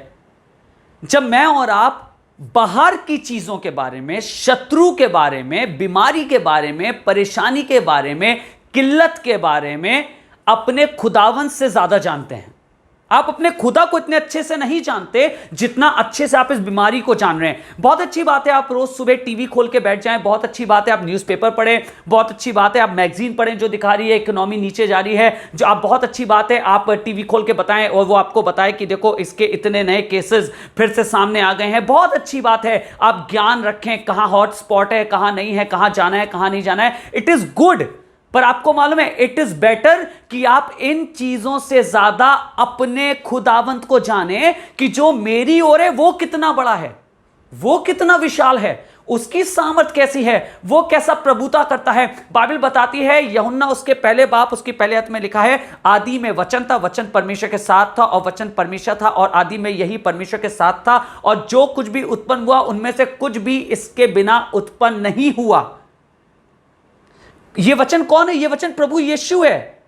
जब मैं और आप बाहर की चीजों के बारे में, शत्रु के बारे में, बीमारी के बारे में, परेशानी के बारे में, किल्लत के बारे में अपने खुदावन से ज्यादा जानते हैं। आप अपने खुदा को इतने अच्छे से नहीं जानते जितना अच्छे से आप इस बीमारी को जान रहे हैं। बहुत अच्छी बात है आप रोज सुबह टीवी खोल के बैठ जाएं, बहुत अच्छी बात है आप न्यूज़पेपर पढ़ें, बहुत अच्छी बात है आप मैगजीन पढ़ें जो दिखा रही है इकोनॉमी नीचे जा रही है, जो आप बहुत अच्छी बात है आप टीवी खोल के बताएं और वो आपको बताए कि देखो इसके इतने नए केसेस फिर से सामने आ गए हैं। बहुत अच्छी बात है आप ज्ञान रखें, कहां हॉट स्पॉट है, कहां नहीं है, कहां जाना है, कहां नहीं जाना है। इट इज गुड, पर आपको मालूम है इट इज बेटर कि आप इन चीजों से ज्यादा अपने खुदावंत को जाने कि जो मेरी ओर है वो कितना बड़ा है, वो कितना विशाल है, उसकी सामर्थ कैसी है, वो कैसा प्रभुता करता है। बाइबल बताती है, यूहन्ना उसके पहले बाप उसकी पहले अध्याय में लिखा है, आदि में वचन था, वचन परमेश्वर के साथ था और वचन परमेश्वर था और आदि में यही परमेश्वर के साथ था और जो कुछ भी उत्पन्न हुआ उनमें से कुछ भी इसके बिना उत्पन्न नहीं हुआ। यह वचन कौन है? यह वचन प्रभु यीशु है।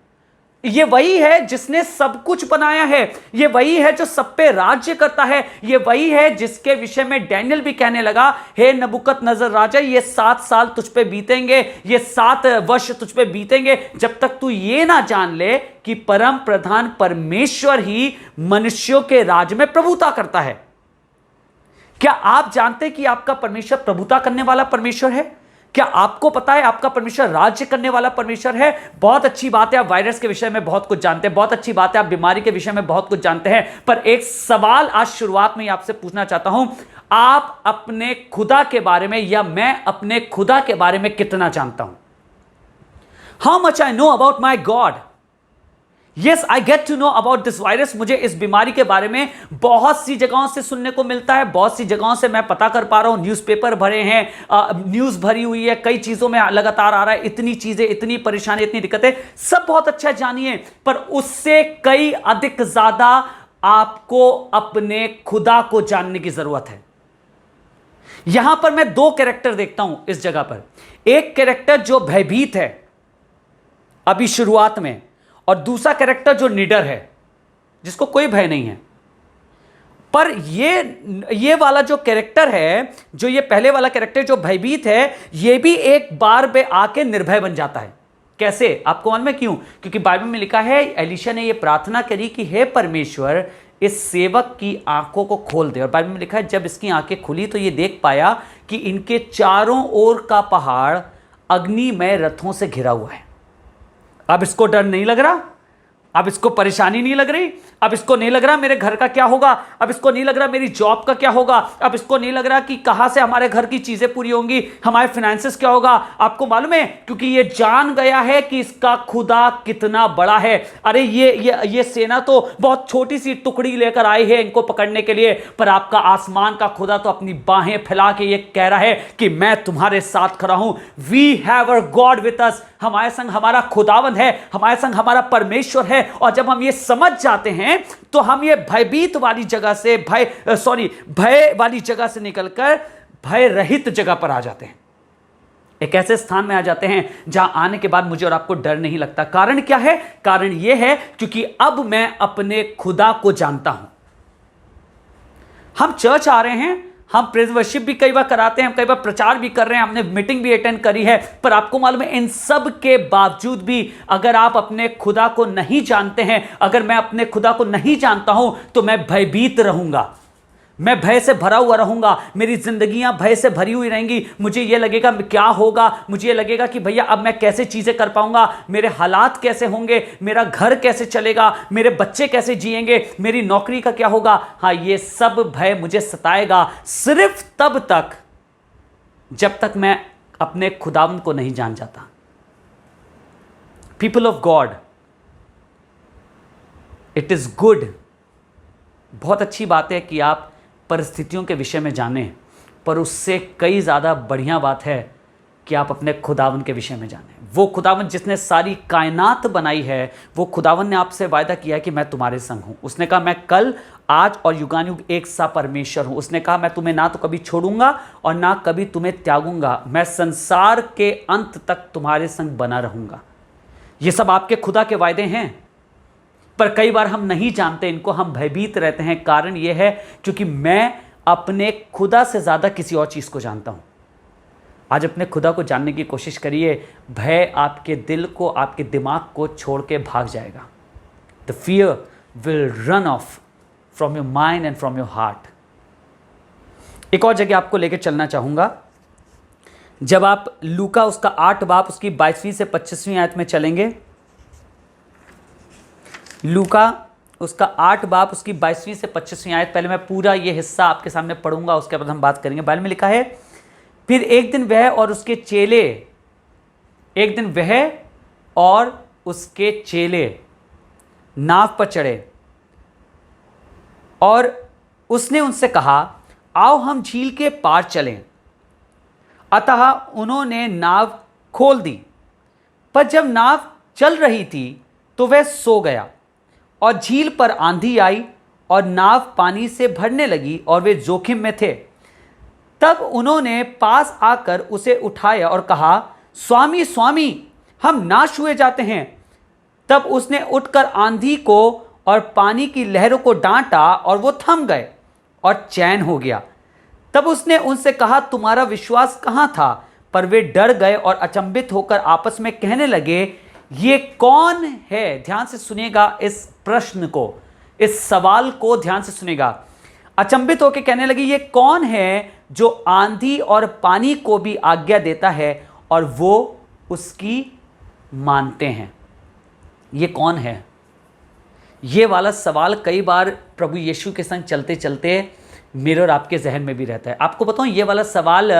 यह वही है जिसने सब कुछ बनाया है, यह वही है जो सब पे राज्य करता है, यह वही है जिसके विषय में डैनियल भी कहने लगा, हे नबूकदनेस्सर राजा, ये 7 साल तुझ पे बीतेंगे, ये 7 वर्ष तुझ पे बीतेंगे जब तक तू ये ना जान ले कि परम प्रधान परमेश्वर ही मनुष्यों के राज में प्रभुता करता है। क्या आप जानते कि आपका परमेश्वर प्रभुता करने वाला परमेश्वर है? क्या आपको पता है आपका परमेश्वर राज्य करने वाला परमेश्वर है? बहुत अच्छी बात है आप वायरस के विषय में बहुत कुछ जानते हैं, बहुत अच्छी बात है आप बीमारी के विषय में बहुत कुछ जानते हैं, पर एक सवाल आज शुरुआत में ही आपसे पूछना चाहता हूं, आप अपने खुदा के बारे में या मैं अपने खुदा के बारे में कितना जानता हूं? How much I know about my God? Yes, I get to know about this virus। मुझे इस बीमारी के बारे में बहुत सी जगहों से सुनने को मिलता है, बहुत सी जगहों से मैं पता कर पा रहा हूं, न्यूज़पेपर भरे हैं, न्यूज़ भरी हुई है, कई चीज़ों में लगातार आ रहा है, इतनी चीज़ें, इतनी परेशानी, इतनी दिक्कतें, सब बहुत अच्छा जानिए, पर उससे कई अधिक ज़्यादा आपको अपने खुदा को जानने की ज़रूरत है। यहां पर मैं 2 कैरेक्टर देखता हूं इस जगह पर। एक कैरेक्टर जो भयभीत है अभी शुरुआत में, और दूसरा कैरेक्टर जो निडर है, जिसको कोई भय नहीं है। पर ये वाला जो कैरेक्टर है, जो ये पहले वाला कैरेक्टर जो भयभीत है, ये भी एक बार में आके निर्भय बन जाता है। कैसे? आपको मालूम है क्यों? क्योंकि बाइबल में लिखा है, एलीशा ने ये प्रार्थना करी कि हे परमेश्वर, इस सेवक की आंखों को खोल दे। और बाइबल में लिखा है जब इसकी आंखें खुली तो ये देख पाया कि इनके चारों ओर का पहाड़ अग्निमय रथों से घिरा हुआ है। अब इसको डर नहीं लग रहा, अब इसको परेशानी नहीं लग रही, अब इसको नहीं लग रहा मेरे घर का क्या होगा, अब इसको नहीं लग रहा मेरी जॉब का क्या होगा, अब इसको नहीं लग रहा कि कहां से हमारे घर की चीजें पूरी होंगी, हमारे फाइनेंसेस क्या होगा। आपको मालूम है, क्योंकि ये जान गया है कि इसका खुदा कितना बड़ा है। अरे ये सेना तो बहुत छोटी सी टुकड़ी लेकर आई है इनको पकड़ने के लिए, पर आपका आसमान का खुदा तो अपनी बाहें फैला के ये कह रहा है कि मैं तुम्हारे साथ खड़ा हूं। We have a God with us, हमारे संग हमारा खुदावंद है, हमारे संग हमारा परमेश्वर है। और जब हम ये समझ जाते हैं तो हम ये भयभीत वाली जगह से भय वाली जगह से निकलकर भय रहित जगह पर आ जाते हैं, एक ऐसे स्थान में आ जाते हैं जहां आने के बाद मुझे और आपको डर नहीं लगता। कारण क्या है? कारण यह है क्योंकि अब मैं अपने खुदा को जानता हूं। हम चर्च आ रहे हैं, हम प्रेज वर्शिप भी कई बार कराते हैं, हम कई बार प्रचार भी कर रहे हैं, हमने मीटिंग भी अटेंड करी है, पर आपको मालूम है इन सब के बावजूद भी अगर आप अपने खुदा को नहीं जानते हैं, अगर मैं अपने खुदा को नहीं जानता हूं, तो मैं भयभीत रहूंगा, मैं भय से भरा हुआ रहूंगा, मेरी जिंदगियां भय से भरी हुई रहेंगी। मुझे यह लगेगा क्या होगा, मुझे यह लगेगा कि भैया अब मैं कैसे चीजें कर पाऊंगा, मेरे हालात कैसे होंगे, मेरा घर कैसे चलेगा, मेरे बच्चे कैसे जिएंगे, मेरी नौकरी का क्या होगा। हाँ, ये सब भय मुझे सताएगा सिर्फ तब तक जब तक मैं अपने खुदावंद को नहीं जान जाता। People of God, it is good, बहुत अच्छी बात है कि आप परिस्थितियों के विषय में जानें, पर उससे कई ज़्यादा बढ़िया बात है कि आप अपने खुदावंद के विषय में जानें। वो खुदावंद जिसने सारी कायनात बनाई है, वो खुदावंद ने आपसे वायदा किया है कि मैं तुम्हारे संग हूँ। उसने कहा मैं कल, आज और युगानुयुग एक सा परमेश्वर हूँ। उसने कहा मैं तुम्हें ना तो कभी छोड़ूंगा और ना कभी तुम्हें त्यागूंगा, मैं संसार के अंत तक तुम्हारे संग बना रहूँगा। ये सब आपके खुदा के वायदे हैं, पर कई बार हम नहीं जानते इनको, हम भयभीत रहते हैं। कारण यह है क्योंकि मैं अपने खुदा से ज़्यादा किसी और चीज़ को जानता हूं। आज अपने खुदा को जानने की कोशिश करिए, भय आपके दिल को, आपके दिमाग को छोड़ के भाग जाएगा। The fear will run of from your mind and from your heart. एक और जगह आपको लेकर चलना चाहूँगा। जब आप लूका उसका 8 बाब उसकी 22वीं से 25वीं आयत में चलेंगे, लूका उसका 8 बाब उसकी 22वीं से 25वीं आयत, पहले मैं पूरा ये हिस्सा आपके सामने पढ़ूंगा, उसके बाद हम बात करेंगे। बाइबल में लिखा है, फिर एक दिन वह और उसके चेले नाव पर चढ़े और उसने उनसे कहा आओ हम झील के पार चलें। अतः उन्होंने नाव खोल दी, पर जब नाव चल रही थी तो वह सो गया और झील पर आंधी आई और नाव पानी से भरने लगी और वे जोखिम में थे। तब उन्होंने पास आकर उसे उठाया और कहा स्वामी स्वामी, हम नाश हुए जाते हैं। तब उसने उठकर आंधी को और पानी की लहरों को डांटा और वो थम गए और चैन हो गया। तब उसने उनसे कहा तुम्हारा विश्वास कहाँ था? पर वे डर गए और अचंभित होकर आपस में कहने लगे ये कौन है? ध्यान से सुनिएगा इस प्रश्न को, इस सवाल को ध्यान से सुनिएगा। अचंभित होकर कहने लगे ये कौन है जो आंधी और पानी को भी आज्ञा देता है और वो उसकी मानते हैं। ये कौन है? ये वाला सवाल कई बार प्रभु यीशु के संग चलते चलते मेरे और आपके जहन में भी रहता है। आपको बताऊं, ये वाला सवाल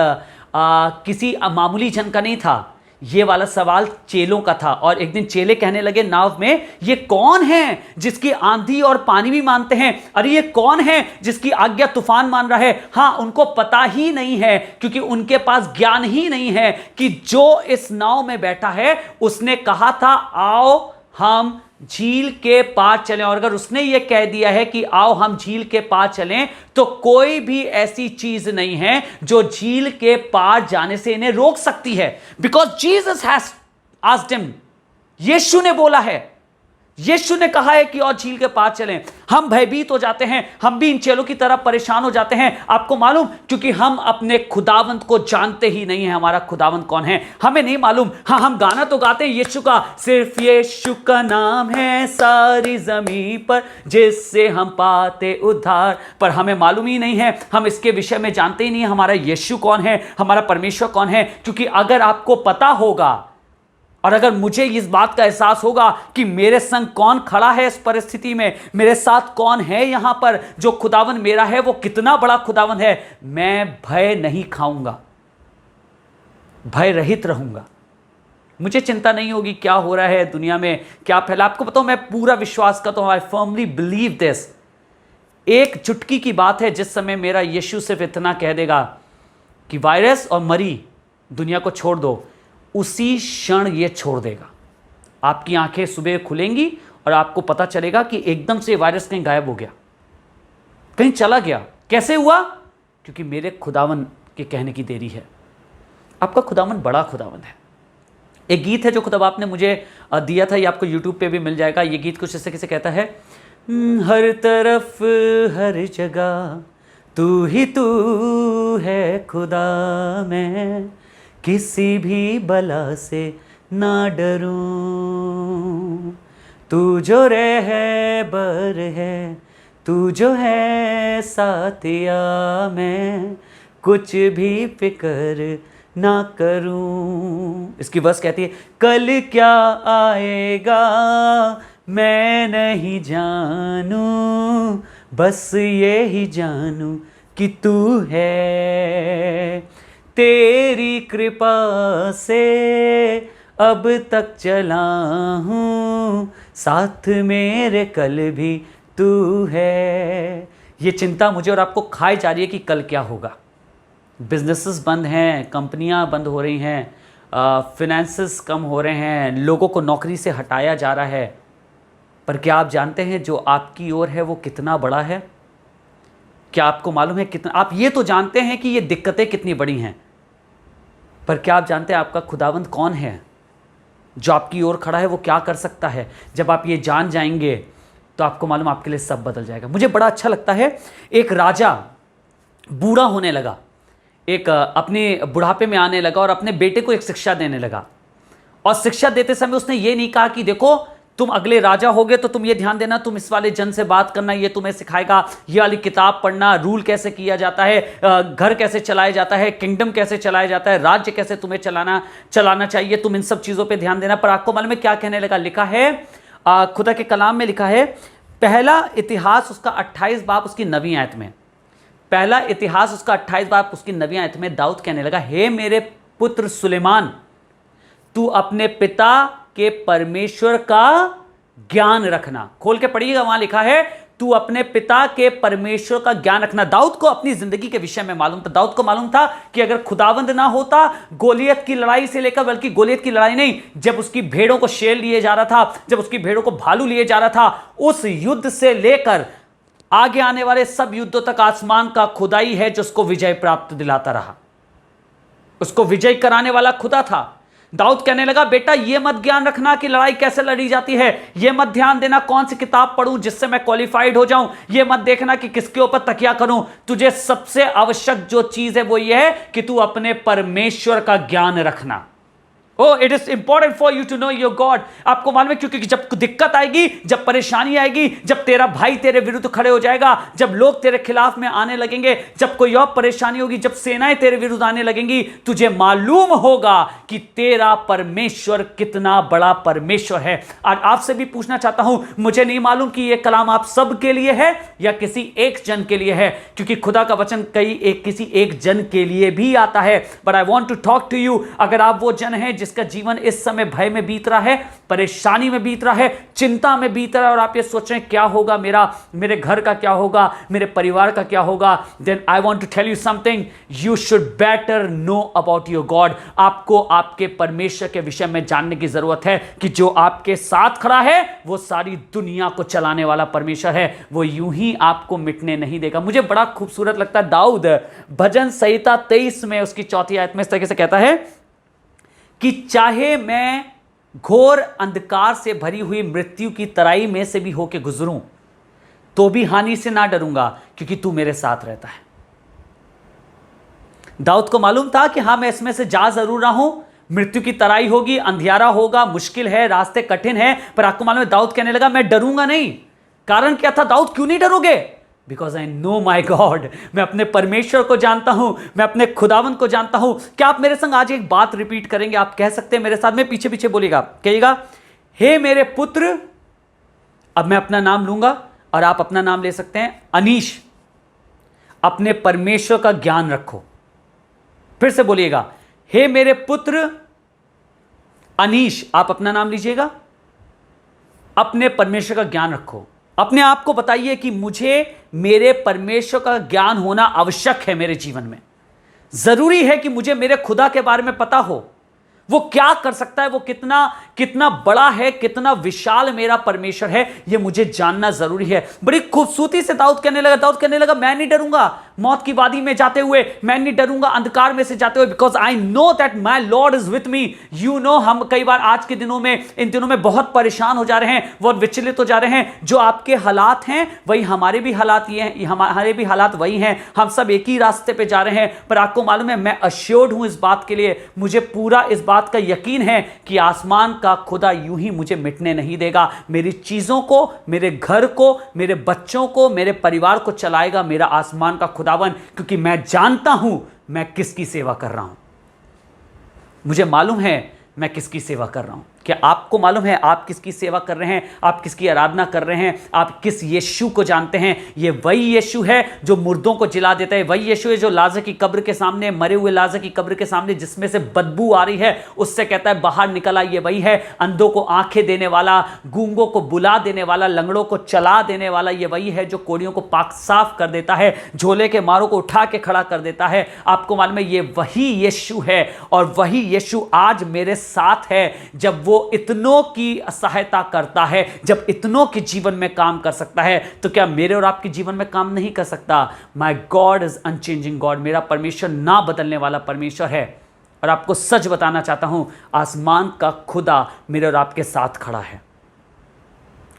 किसी मामूली जन का नहीं था, ये वाला सवाल चेलों का था। और एक दिन चेले कहने लगे नाव में, ये कौन है जिसकी आंधी और पानी भी मानते हैं? अरे ये कौन है जिसकी आज्ञा तूफान मान रहा है? हाँ, उनको पता ही नहीं है, क्योंकि उनके पास ज्ञान ही नहीं है कि जो इस नाव में बैठा है उसने कहा था आओ हम झील के पार चलें। और अगर उसने ये कह दिया है कि आओ हम झील के पार चलें, तो कोई भी ऐसी चीज नहीं है जो झील के पार जाने से इन्हें रोक सकती है। Because Jesus has asked him, यीशु ने बोला है, यीशु ने कहा है कि और झील के पार चलें। हम भयभीत हो जाते हैं, हम भी इन चेलों की तरह परेशान हो जाते हैं। आपको मालूम, क्योंकि हम अपने खुदावंत को जानते ही नहीं है। हमारा खुदावंत कौन है हमें नहीं मालूम। हाँ, हम गाना तो गाते हैं यीशु का, सिर्फ यीशु का नाम है सारी जमीन पर जिससे हम पाते उद्धार, पर हमें मालूम ही नहीं है, हम इसके विषय में जानते ही नहीं है हमारा यीशु कौन है, हमारा परमेश्वर कौन है। क्योंकि अगर आपको पता होगा, और अगर मुझे इस बात का एहसास होगा कि मेरे संग कौन खड़ा है इस परिस्थिति में, मेरे साथ कौन है यहां पर, जो खुदावन मेरा है वो कितना बड़ा खुदावन है, मैं भय नहीं खाऊंगा, भय रहित रहूंगा। मुझे चिंता नहीं होगी क्या हो रहा है दुनिया में, क्या फैला। आपको बताऊं, मैं पूरा विश्वास करता हूं, आई फर्मली बिलीव दिस। एक चुटकी की बात है, जिस समय मेरा यीशु सिर्फ इतना कह देगा कि वायरस और मरी दुनिया को छोड़ दो, उसी क्षण ये छोड़ देगा। आपकी आंखें सुबह खुलेंगी और आपको पता चलेगा कि एकदम से वायरस कहीं गायब हो गया, कहीं चला गया। कैसे हुआ? क्योंकि मेरे खुदावन के कहने की देरी है। आपका खुदावन बड़ा खुदावन है। एक गीत है जो खुदा आपने मुझे दिया था, ये आपको YouTube पे भी मिल जाएगा। ये गीत कुछ ऐसे कैसे कहता है, हर तरफ हर जगह तू ही तू है खुदा, मैं किसी भी बला से ना डरूं, तू जो रहबर है, तू जो है साथिया, मैं कुछ भी फिक्र ना करूं। इसकी वर्स कहती है, कल क्या आएगा मैं नहीं जानूं, बस ये ही जानूं कि तू है, तेरी कृपा से अब तक चला हूँ, साथ मेरे कल भी तू है। ये चिंता मुझे और आपको खाई जा रही है कि कल क्या होगा। बिजनेसेस बंद हैं, कंपनियां बंद हो रही हैं, फिनेंसेस कम हो रहे हैं, लोगों को नौकरी से हटाया जा रहा है। पर क्या आप जानते हैं जो आपकी ओर है वो कितना बड़ा है? क्या आपको मालूम है कितना? आप ये तो जानते हैं कि ये दिक्कतें कितनी बड़ी हैं, पर क्या आप जानते हैं आपका खुदावंद कौन है? जो आपकी ओर खड़ा है वो क्या कर सकता है? जब आप ये जान जाएंगे तो आपको मालूम आपके लिए सब बदल जाएगा। मुझे बड़ा अच्छा लगता है, एक राजा बूढ़ा होने लगा, एक अपने बुढ़ापे में आने लगा और अपने बेटे को एक शिक्षा देने लगा। और शिक्षा देते समय उसने ये नहीं कहा कि देखो तुम अगले राजा होगे तो तुम ये ध्यान देना, तुम इस वाले जन से बात करना, ये तुम्हें सिखाएगा, ये वाली किताब पढ़ना, रूल कैसे किया जाता है, घर कैसे चलाया जाता है, किंगडम कैसे चलाया जाता है, राज्य कैसे तुम्हें चलाना चाहिए, तुम इन सब चीज़ों पे ध्यान देना। पर आपको मालूम है क्या कहने लगा? लिखा है खुदा के कलाम में, लिखा है पहला इतिहास उसका 28 बाब उसकी 9वीं आयत में, पहला इतिहास उसका 28 बाब उसकी 9वीं आयत में दाऊद कहने लगा, हे मेरे पुत्र सुलेमान, तू अपने पिता के परमेश्वर का ज्ञान रखना। खोल के पढ़िएगा, वहां लिखा है तू अपने पिता के परमेश्वर का ज्ञान रखना। दाऊद को अपनी जिंदगी के विषय में मालूम था। दाऊद को मालूम था कि अगर खुदावंद ना होता, गोलियत की लड़ाई से लेकर, बल्कि गोलियत की लड़ाई नहीं, जब उसकी भेड़ों को शेर लिए जा रहा था, जब उसकी भेड़ों को भालू लिए जा रहा था, उस युद्ध से लेकर आगे आने वाले सब युद्धों तक आसमान का खुदा ही है जो उसको विजय प्राप्त दिलाता रहा। उसको विजय कराने वाला खुदा था। दाऊद कहने लगा, बेटा ये मत ज्ञान रखना कि लड़ाई कैसे लड़ी जाती है, ये मत ध्यान देना कौन सी किताब पढ़ूं जिससे मैं क्वालिफाइड हो जाऊं, ये मत देखना कि किसके ऊपर तकिया करूं, तुझे सबसे आवश्यक जो चीज है वो ये है कि तू अपने परमेश्वर का ज्ञान रखना। Oh, it is important for you to know your God। आपको मालूम है क्योंकि जब दिक्कत आएगी, जब परेशानी आएगी, जब तेरा भाई तेरे विरुद्ध खड़े हो जाएगा, जब लोग तेरे खिलाफ में आने लगेंगे, जब कोई और परेशानी होगी, जब सेनाएं तेरे विरुद्ध आने लगेंगी, तुझे मालूम होगा कि तेरा परमेश्वर कितना बड़ा परमेश्वर है। आज आपसे भी पूछना चाहता हूं, मुझे नहीं मालूम कि यह कलाम आप सब के लिए है या किसी एक जन के लिए है, क्योंकि खुदा का वचन किसी एक जन के लिए भी आता है। But I want to talk to you, अगर आप वो जन है जिसका जीवन इस समय भय में बीत रहा है, परेशानी में बीत रहा है, चिंता में बीत रहा है, और आप ये सोच रहे हैं क्या होगा, मेरे घर का क्या होगा, मेरे परिवार का क्या होगा, then I want to tell you something, you should better know about your God. आपको आपके परमेश्वर के विषय में जानने की जरूरत है कि जो आपके साथ खड़ा है वो सारी दुनिया को चलाने वाला परमेश्वर है। वो यूं ही आपको मिटने नहीं देगा। मुझे बड़ा खूबसूरत लगता है, दाऊद भजन संहिता 23 में उसकी 4वीं आयत में इस तरीके से कहता है कि चाहे मैं घोर अंधकार से भरी हुई मृत्यु की तराई में से भी होकर गुजरूं तो भी हानि से ना डरूंगा, क्योंकि तू मेरे साथ रहता है। दाऊद को मालूम था कि हां मैं इसमें से जा जरूर रहा हूं, मृत्यु की तराई होगी, अंधियारा होगा, मुश्किल है, रास्ते कठिन है, पर आपको मालूम है दाऊद कहने लगा मैं डरूंगा नहीं। कारण क्या था? दाऊद क्यों नहीं डरोगे? Because I know my God, मैं अपने परमेश्वर को जानता हूं, मैं अपने खुदावन को जानता हूं। क्या आप मेरे संग आज एक बात रिपीट करेंगे? आप कह सकते हैं मेरे साथ में, पीछे पीछे बोलिएगा, कहिएगा, हे मेरे पुत्र, अब मैं अपना नाम लूंगा और आप अपना नाम ले सकते हैं, अनीश, अपने परमेश्वर का ज्ञान रखो। फिर से बोलिएगा, हे मेरे पुत्र अनीश, आप अपना नाम लीजिएगा, अपने परमेश्वर का ज्ञान रखो। अपने आप को बताइए कि मुझे मेरे परमेश्वर का ज्ञान होना आवश्यक है मेरे जीवन में। जरूरी है कि मुझे मेरे खुदा के बारे में पता हो, वो क्या कर सकता है, वो कितना कितना बड़ा है, कितना विशाल मेरा परमेश्वर है, ये मुझे जानना जरूरी है। बड़ी खूबसूरती से दाऊद कहने लगा, मैं नहीं डरूंगा मौत की वादी में जाते हुए, मैं नहीं डरूंगा अंधकार में से जाते हुए, because I know that my lord is with me. You know, हम कई बार आज के दिनों में, इन दिनों में बहुत परेशान हो जा रहे हैं, बहुत विचलित हो जा रहे हैं। जो आपके हालात हैं वही हमारे भी हालात, हमारे भी हालात वही हैं। हम सब एक ही रास्ते पे जा रहे हैं, पर आपको मालूम है, मैं अश्योर्ड हूं इस बात के लिए, मुझे पूरा इस बात का यकीन है कि आसमान का खुदा यूं ही मुझे मिटने नहीं देगा। मेरी चीजों को, मेरे घर को, मेरे बच्चों को, मेरे परिवार को चलाएगा मेरा आसमान का खुदावन, क्योंकि मैं जानता हूं मैं किसकी सेवा कर रहा हूं। मुझे मालूम है मैं किसकी सेवा कर रहा हूं। क्या आपको मालूम है आप किसकी सेवा कर रहे हैं? आप किसकी आराधना कर रहे हैं? आप किस यीशु को जानते हैं? ये वही यीशु है जो मुर्दों को जिला देता है, वही यीशु है जो लाजर की कब्र के सामने, मरे हुए लाजर की कब्र के सामने जिसमें से बदबू आ रही है, उससे कहता है बाहर निकल आ। ये वही है अंधों को आंखें देने वाला, गूंगों को बुला देने वाला, लंगड़ों को चला देने वाला। ये वही है जो कोड़ियों को पाक साफ कर देता है, झोले के मारों को उठा के खड़ा कर देता है। आपको मालूम है ये वही यीशु है, और वही यीशु आज मेरे साथ है। जब वो इतनों की सहायता करता है, जब इतनों के जीवन में काम कर सकता है, तो क्या मेरे और आपके जीवन में काम नहीं कर सकता? My God is unchanging God. मेरा परमेश्वर ना बदलने वाला परमेश्वर है। और आपको सच बताना चाहता हूं, आसमान का खुदा मेरे और आपके साथ खड़ा है।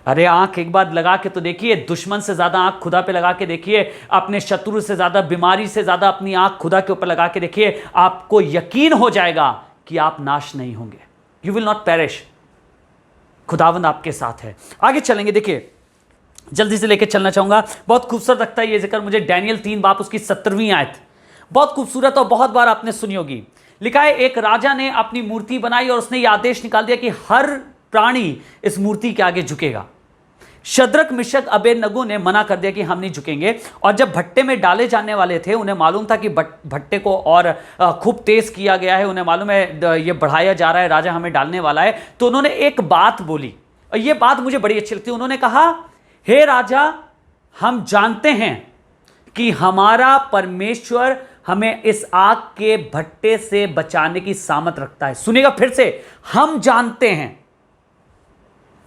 अरे आंख एक बार लगा के तो देखिए, दुश्मन से ज्यादा आंख खुदा पे लगा के देखिए, अपने शत्रु से ज्यादा, बीमारी से ज्यादा अपनी आंख खुदा के ऊपर लगा के देखिए, आपको यकीन हो जाएगा कि आप नाश नहीं होंगे। You will not perish. खुदावंद आपके साथ है। आगे चलेंगे, देखिए जल्दी से लेके चलना चाहूंगा। बहुत खूबसूरत लगता है ये जिक्र मुझे, डैनियल 3 बाप उसकी 17वीं आयत, बहुत खूबसूरत और बहुत बार आपने सुनी होगी। लिखा है, एक राजा ने अपनी मूर्ति बनाई और उसने ये आदेश निकाल दिया कि हर प्राणी इस मूर्ति के आगे झुकेगा। शद्रक, मिशक, अबेदनगो ने मना कर दिया कि हम नहीं झुकेंगे। और जब भट्टे में डाले जाने वाले थे, उन्हें मालूम था कि भट्टे को और खूब तेज किया गया है, उन्हें मालूम है ये बढ़ाया जा रहा है, राजा हमें डालने वाला है। तो उन्होंने एक बात बोली, और ये बात मुझे बड़ी अच्छी लगती है। उन्होंने कहा, हे राजा, हम जानते हैं कि हमारा परमेश्वर हमें इस आग के भट्टे से बचाने की सामर्थ रखता है। सुनिएगा फिर से, हम जानते हैं।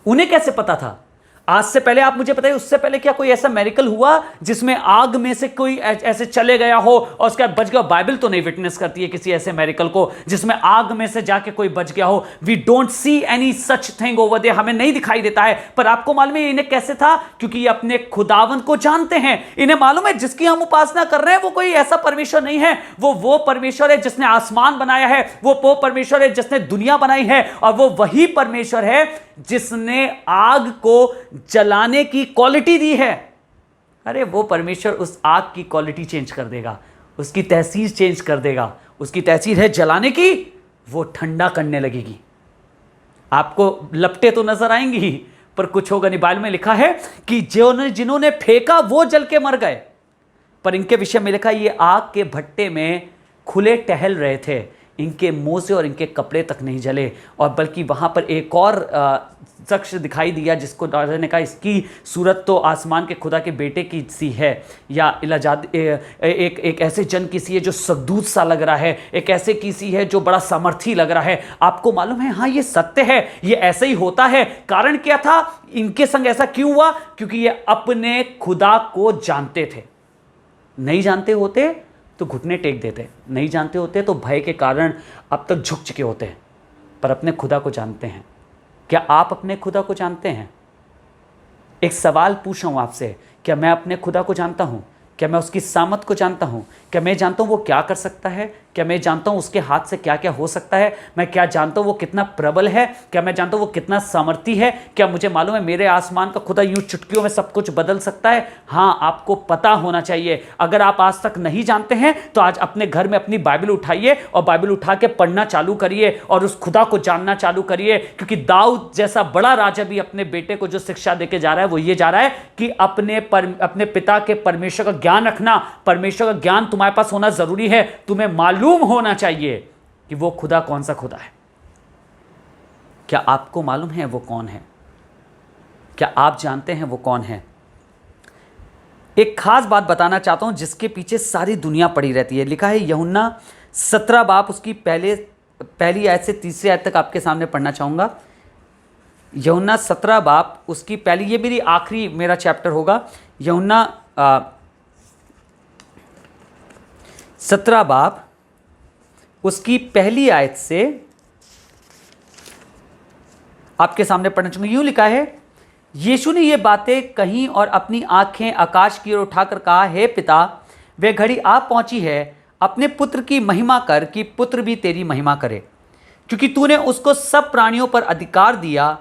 उन्हें कैसे पता था? आज से पहले आप मुझे बताइए, उससे पहले क्या कोई ऐसा मेरिकल हुआ जिसमें आग में से कोई ऐसे चले गया हो और उसके बाद बच गया? बाइबल तो नहीं विटनेस करती है किसी ऐसे मेरिकल को जिसमें आग में से जाके कोई बच गया हो। We don't see any such thing over there, हमें नहीं दिखाई देता है। पर आपको मालूम है इन्हें कैसे था? क्योंकि ये अपने खुदावन को जानते हैं। इन्हें मालूम है जिसकी हम उपासना कर रहे हैं वो कोई ऐसा परमेश्वर नहीं है, वो परमेश्वर है जिसने आसमान बनाया है, वो परमेश्वर है जिसने दुनिया बनाई है, और वो वही परमेश्वर है जिसने आग को जलाने की क्वालिटी दी है। अरे वो परमेश्वर उस आग की क्वालिटी चेंज कर देगा, उसकी तहसीर चेंज कर देगा। उसकी तहसीर है जलाने की, वो ठंडा करने लगेगी। आपको लपटे तो नजर आएंगी पर कुछ होगा नहीं। बाइबल में लिखा है कि जिन्होंने फेंका वो जल के मर गए, पर इनके विषय में लिखा ये आग के भट्टे में खुले टहल रहे थे, इनके मुंह से और इनके कपड़े तक नहीं जले। और बल्कि वहाँ पर एक और शख्स दिखाई दिया जिसको राजा ने कहा इसकी सूरत तो आसमान के खुदा के बेटे की सी है, या एक ऐसे जन की सी है जो सद्दूत सा लग रहा है, एक ऐसे की सी है जो बड़ा सामर्थी लग रहा है। आपको मालूम है, हाँ ये सत्य है, ये ऐसे ही होता है। कारण क्या था? इनके संग ऐसा क्यों हुआ? क्योंकि ये अपने खुदा को जानते थे। नहीं जानते होते तो घुटने टेक देते, नहीं जानते होते तो भय के कारण अब तक झुक चुके होते हैं, पर अपने खुदा को जानते हैं। क्या आप अपने खुदा को जानते हैं? एक सवाल पूछ रहा हूं आपसे, क्या मैं अपने खुदा को जानता हूं? क्या मैं उसकी सामत को जानता हूं? क्या मैं जानता हूं वो क्या कर सकता है? क्या क्या मैं जानता हूँ उसके हाथ से क्या क्या हो सकता है? मैं क्या जानता हूँ वो कितना प्रबल है? क्या मैं जानता हूँ वो कितना सामर्थी है? क्या मुझे मालूम है मेरे आसमान का खुदा यूं चुटकियों में सब कुछ बदल सकता है? हाँ, आपको पता होना चाहिए। अगर आप आज तक नहीं जानते हैं तो आज अपने घर में अपनी बाइबल उठाइए और बाइबल उठा के पढ़ना चालू करिए और उस खुदा को जानना चालू करिए, क्योंकि दाऊद जैसा बड़ा राजा भी अपने बेटे को जो शिक्षा देके जा रहा है वो ये जा रहा है कि अपने पिता के परमेश्वर का ज्ञान रखना। परमेश्वर का ज्ञान तुम्हारे पास होना जरूरी है। तुम्हें मालूम होना चाहिए कि वो खुदा कौन सा खुदा है। क्या आपको मालूम है वो कौन है? क्या आप जानते हैं वो कौन है? एक खास बात बताना चाहता हूं जिसके पीछे सारी दुनिया पड़ी रहती है। लिखा है यूहन्ना 17 बाब उसकी पहली आयत से तीसरी आयत तक आपके सामने पढ़ना चाहूंगा। यूहन्ना 17 बाब उसकी पहली, ये मेरी आखिरी मेरा चैप्टर होगा। यूहन्ना 17 बाब उसकी पहली आयत से आपके सामने पढ़ना चाहूंगा। यूं लिखा है, यीशु ने ये बातें कहीं और अपनी आंखें आकाश की ओर उठाकर कहा, हे पिता, वे घड़ी आ पहुंची है, अपने पुत्र की महिमा कर कि पुत्र भी तेरी महिमा करे, क्योंकि तूने उसको सब प्राणियों पर अधिकार दिया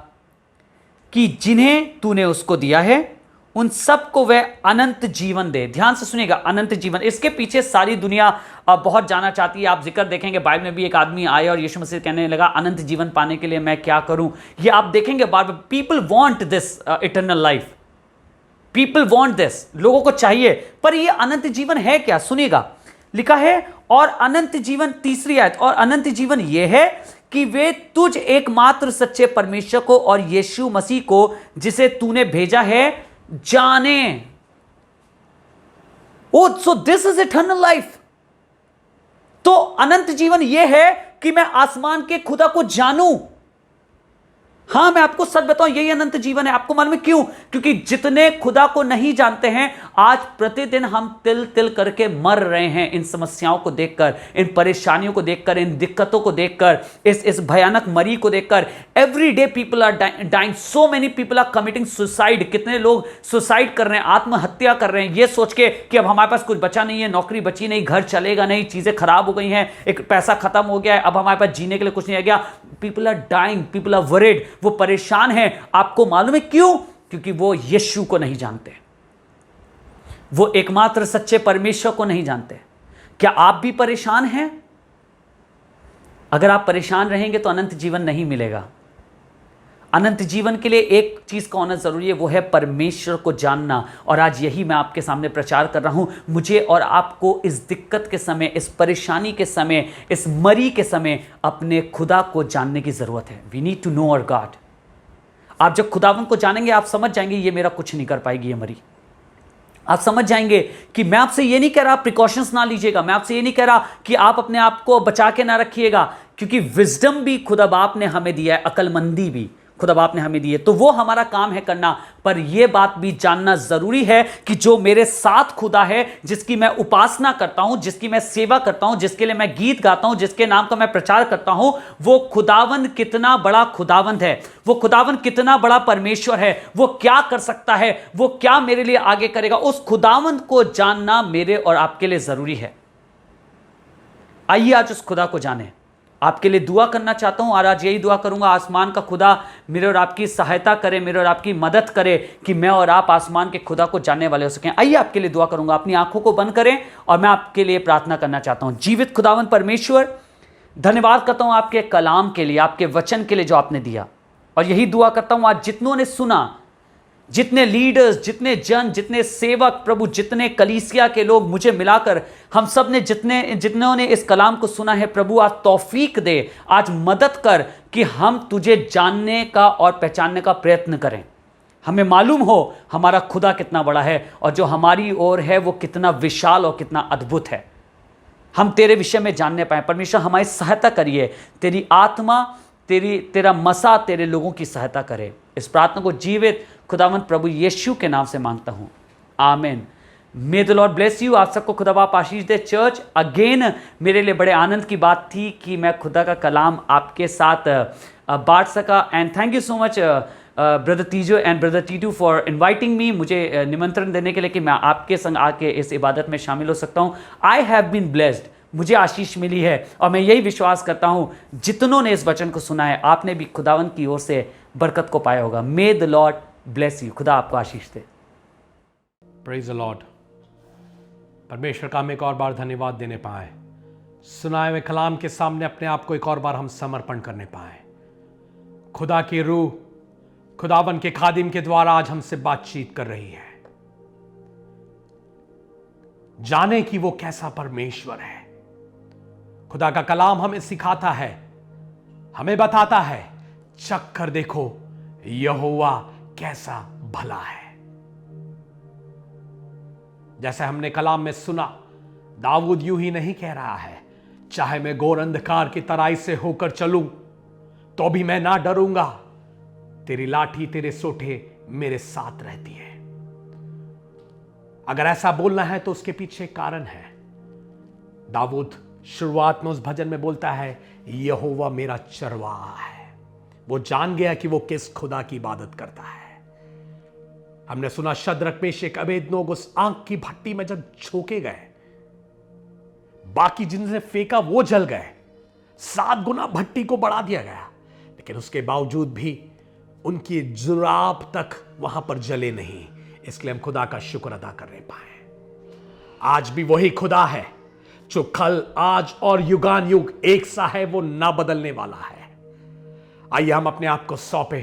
कि जिन्हें तूने उसको दिया है उन सबको वह अनंत जीवन दे। ध्यान से सुनिएगा, अनंत जीवन। इसके पीछे सारी दुनिया बहुत जाना चाहती है। आप जिक्र देखेंगे बाइबल में भी, एक आदमी आया और यीशु मसीह कहने लगा अनंत जीवन पाने के लिए मैं क्या करूं। ये आप देखेंगे बार बार, people want this eternal life, people want this, लोगों को चाहिए। पर ये अनंत जीवन है क्या? सुनिएगा, लिखा है और अनंत जीवन, तीसरी आयत, और अनंत जीवन यह है कि वे तुझ एकमात्र सच्चे परमेश्वर को और यीशु मसीह को जिसे तूने भेजा है जाने। Oh, so this is eternal life. तो अनंत जीवन यह है कि मैं आसमान के खुदा को जानूं। हां, मैं आपको सच बताऊं, यही अनंत जीवन है। आपको मालूम है क्यों? क्योंकि जितने खुदा को नहीं जानते हैं, आज प्रतिदिन हम तिल तिल करके मर रहे हैं, इन समस्याओं को देखकर, इन परेशानियों को देखकर, इन दिक्कतों को देखकर, इस भयानक मरी को देखकर। Every day people are dying, so many people are committing suicide. कितने लोग सुसाइड कर रहे हैं, आत्महत्या कर रहे हैं, ये सोच के कि अब हमारे पास कुछ बचा नहीं है, नौकरी बची नहीं, घर चलेगा नहीं, चीजें खराब हो गई हैं, एक पैसा खत्म हो गया है, अब हमारे पास जीने के लिए कुछ नहीं रह गया। People are dying, people are worried, वो परेशान हैं। आपको मालूम है क्यों? क्योंकि वो यीशु को नहीं जानते, वो एकमात्र सच्चे परमेश्वर को नहीं जानते। क्या आप भी परेशान हैं? अगर आप परेशान रहेंगे तो अनंत जीवन नहीं मिलेगा। अनंत जीवन के लिए एक चीज का होना जरूरी है, वो है परमेश्वर को जानना। और आज यही मैं आपके सामने प्रचार कर रहा हूं। मुझे और आपको इस दिक्कत के समय, इस परेशानी के समय, इस मरी के समय अपने खुदा को जानने की जरूरत है। We need to know our God. आप जब खुदावन को जानेंगे, आप समझ जाएंगे ये मेरा कुछ नहीं कर पाएगी ये मरी। आप समझ जाएंगे कि मैं आपसे ये नहीं कह रहा प्रिकॉशंस ना लीजिएगा, मैं आपसे ये नहीं कह रहा कि आप अपने आप को बचा के ना रखिएगा, क्योंकि विजडम भी खुदा बाप ने हमें दिया है, अकलमंदी भी खुदा बाप ने हमें दी है, तो वो हमारा काम है करना। पर यह बात भी जानना जरूरी है कि जो मेरे साथ खुदा है, जिसकी मैं उपासना करता हूं, जिसकी मैं सेवा करता हूं, जिसके लिए मैं गीत गाता हूं, जिसके नाम का मैं प्रचार करता हूं, वो खुदावन कितना बड़ा खुदावंद है, वो खुदावन कितना बड़ा परमेश्वर है, वो क्या कर सकता है, वो क्या मेरे लिए आगे करेगा। उस खुदावंद को जानना मेरे और आपके लिए जरूरी है। आइए आज उस खुदा को जाने। आपके लिए दुआ करना चाहता हूं और आज यही दुआ करूंगा, आसमान का खुदा मेरे और आपकी सहायता करे, मेरे और आपकी मदद करे कि मैं और आप आसमान के खुदा को जानने वाले हो सकें। आइए आपके लिए दुआ करूंगा। अपनी आंखों को बंद करें और मैं आपके लिए प्रार्थना करना चाहता हूं। जीवित खुदावन परमेश्वर, धन्यवाद करता हूं आपके कलाम के लिए, आपके वचन के लिए जो आपने दिया। और यही दुआ करता हूं आज जितनों ने सुना, जितने लीडर्स, जितने जन, जितने सेवक, प्रभु जितने कलीसिया के लोग मुझे मिलाकर, हम सब ने जितनों ने इस कलाम को सुना है, प्रभु आज तौफीक दे, आज मदद कर कि हम तुझे जानने का और पहचानने का प्रयत्न करें। हमें मालूम हो हमारा खुदा कितना बड़ा है और जो हमारी ओर है वो कितना विशाल और कितना अद्भुत है। हम तेरे विषय में जानने पाए। परमेश्वर हमारी सहायता करिए, तेरी आत्मा, तेरा मसा तेरे लोगों की सहायता करे। इस प्रार्थना को जीवित खुदावंत प्रभु यीशु के नाम से मांगता हूं, आमीन। मे द लॉर्ड ब्लेस यू। आप सबको खुदा बाप आशीष दे। चर्च, अगेन मेरे लिए बड़े आनंद की बात थी कि मैं खुदा का कलाम आपके साथ बांट सका। And thank you so much brother Teejo and brother Titu for inviting me, मुझे निमंत्रण देने के लिए कि मैं आपके संग आके इस इबादत में शामिल हो सकता हूँ। I have been blessed. मुझे आशीष मिली है और मैं यही विश्वास करता हूं जितनों ने इस वचन को सुना है आपने भी खुदावंत की ओर से बरकत को पाया होगा। May the lord bless you. खुदा आपको आशीष दे। Praise the lord. परमेश्वर का हम एक और बार धन्यवाद देने पाए, सुनाए हुए कलाम के सामने अपने आप को एक और बार हम समर्पण करने पाए। खुदा की रूह खुदावन के खादिम के द्वारा आज हमसे बातचीत कर रही है। जाने कि वो कैसा परमेश्वर है। खुदा का कलाम हमें सिखाता है, हमें बताता है, चख कर देखो यहोवा कैसा भला है। जैसे हमने कलाम में सुना, दाऊद यूं ही नहीं कह रहा है, चाहे मैं घोर अंधकार की तराई से होकर चलूं तो भी मैं ना डरूंगा, तेरी लाठी तेरे सोठे मेरे साथ रहती है। अगर ऐसा बोलना है तो उसके पीछे कारण है। दाऊद शुरुआत में उस भजन में बोलता है, यहोवा मेरा चरवाहा है। वो जान गया कि वो किस खुदा की इबादत करता है। हमने सुना शद्रक मेशक अबेदनोगो उस आग की भट्टी में जब झोंके गए, बाकी जिनसे फेंका वो जल गए, 7 गुना भट्टी को बढ़ा दिया गया, लेकिन उसके बावजूद भी उनकी जुराब तक वहां पर जले नहीं। इसलिए हम खुदा का शुक्र अदा करने पाए। आज भी वही खुदा है जो कल, आज और युगान युग एक सा है, वो ना बदलने वाला है। आइए हम अपने आप को सौंपे,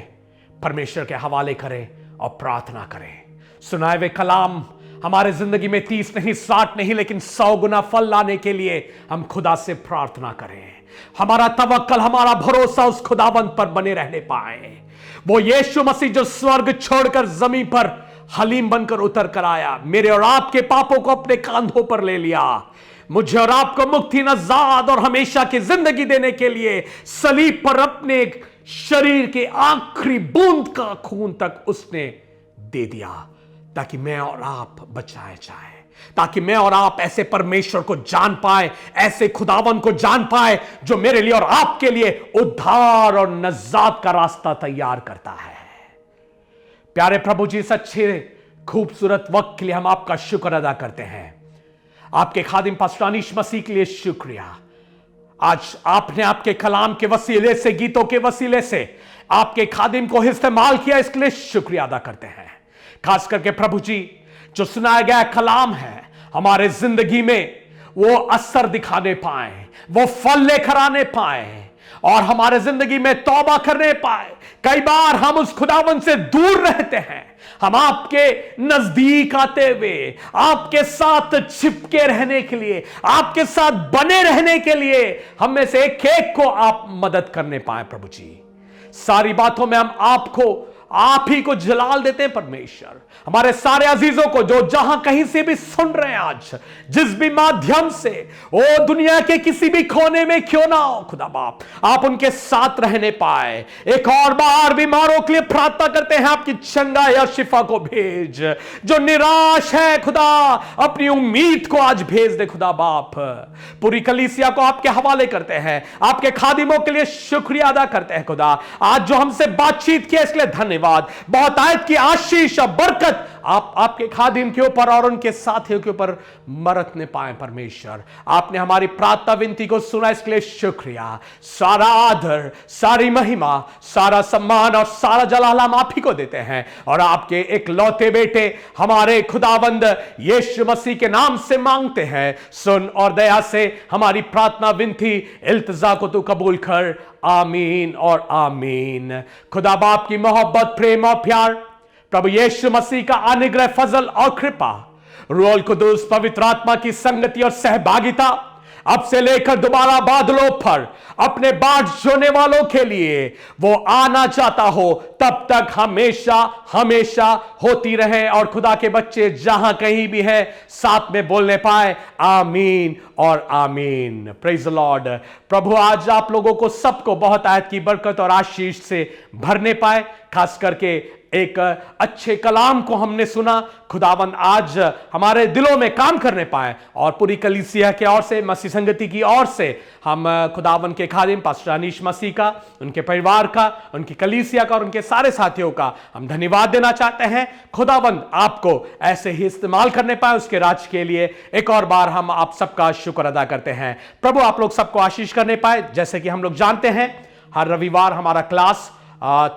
परमेश्वर के हवाले करें और प्रार्थना करें। सुनाए हुए कलाम हमारे जिंदगी में 30 नहीं, 60 नहीं, लेकिन 100 गुना फल लाने के लिए हम खुदा से प्रार्थना करें। हमारा तवक्कल, हमारा भरोसा उस खुदावंत पर बने रहने पाए। वो यीशु मसीह जो स्वर्ग छोड़कर जमीन पर हलीम बनकर उतर कर आया, मेरे और आपके पापों को अपने कांधों पर ले लिया, मुझे और आपको मुक्ति, नजात और हमेशा की जिंदगी देने के लिए सलीब पर अपने शरीर के आखिरी बूंद का खून तक उसने दे दिया, ताकि मैं और आप बचाए जाए, ताकि मैं और आप ऐसे परमेश्वर को जान पाए, ऐसे खुदावन को जान पाए जो मेरे लिए और आपके लिए उद्धार और नजात का रास्ता तैयार करता है। प्यारे प्रभु जी, सच्चे खूबसूरत वक्त के लिए हम आपका शुक्र अदा करते हैं। आपके खादिम पास्टर अनीश मसीह के लिए शुक्रिया। आज आपने आपके कलाम के वसीले से, गीतों के वसीले से आपके खादिम को इस्तेमाल किया, इसके लिए शुक्रिया अदा करते हैं। खास करके प्रभु जी, जो सुनाया गया कलाम है हमारे जिंदगी में वो असर दिखाने पाए, वो फल लेकर आने पाए और हमारे जिंदगी में तौबा करने पाए। कई बार हम उस खुदावन से दूर रहते हैं, हम आपके नजदीक आते हुए, आपके साथ छिपके रहने के लिए, आपके साथ बने रहने के लिए हम में से एक एक को आप मदद करने पाए। प्रभु जी, सारी बातों में हम आपको, आप ही को जलाल देते हैं। परमेश्वर, हमारे सारे अजीजों को जो जहां कहीं से भी सुन रहे हैं, आज जिस भी माध्यम से, वो दुनिया के किसी भी कोने में क्यों ना हो, खुदा बाप आप उनके साथ रहने पाए। एक और बार बीमारों के लिए प्रार्थना करते हैं, आपकी चंगाई या शिफा को भेज। जो निराश है खुदा, अपनी उम्मीद को आज भेज दे खुदा बाप। पूरी कलीसिया को आपके हवाले करते हैं, आपके खादिमों के लिए शुक्रिया अदा करते हैं खुदा। आज जो हमसे बातचीत किया इसके लिए धन्यवाद। बहुत आयत की आशीष और बरकत आप आपके खादिम के ऊपर और उनके साथियों के ऊपर बरतने पाए। परमेश्वर, आपने हमारी प्रार्थना विनती को सुना, इसके लिए शुक्रिया। सारा आदर, सारी महिमा, सारा सम्मान और सारा जलाल हम आप ही को देते हैं और आपके एक लौते बेटे हमारे खुदावंद यीशु मसीह के नाम से मांगते हैं। सुन और दया से हमारी प्रार्थना विनती इल्तिजा को तू कबूल कर। आमीन और आमीन। खुदा बाप की मोहब्बत, प्रेम और प्यार, प्रभु यीशु मसीह का अनुग्रह, फजल और कृपा, रूह कुदूस पवित्र आत्मा की संगति और सहभागिता अब से लेकर दोबारा बादलों पर अपने बाट जोने वालों के लिए वो आना चाहता हो तब तक हमेशा हमेशा होती रहे। और खुदा के बच्चे जहां कहीं भी हैं साथ में बोलने पाए आमीन और आमीन। Praise the lord. प्रभु आज आप लोगों को सबको बहुत आयत की बरकत और आशीष से भरने पाए। खास करके एक अच्छे कलाम को हमने सुना। खुदावन आज हमारे दिलों में काम करने पाए और पूरी कलीसिया के ओर से, मसीह संगति की ओर से हम खुदावन के खादिम पास्टर अनीश मसीह का, उनके परिवार का, उनकी कलीसिया का और उनके सारे साथियों का हम धन्यवाद देना चाहते हैं। खुदावन आपको ऐसे ही इस्तेमाल करने पाए उसके राज के लिए एक और बार हम आप सबका शुक्र अदा करते हैं। प्रभु आप लोग सबको आशीष करने पाए। जैसे कि हम लोग जानते हैं हर रविवार हमारा क्लास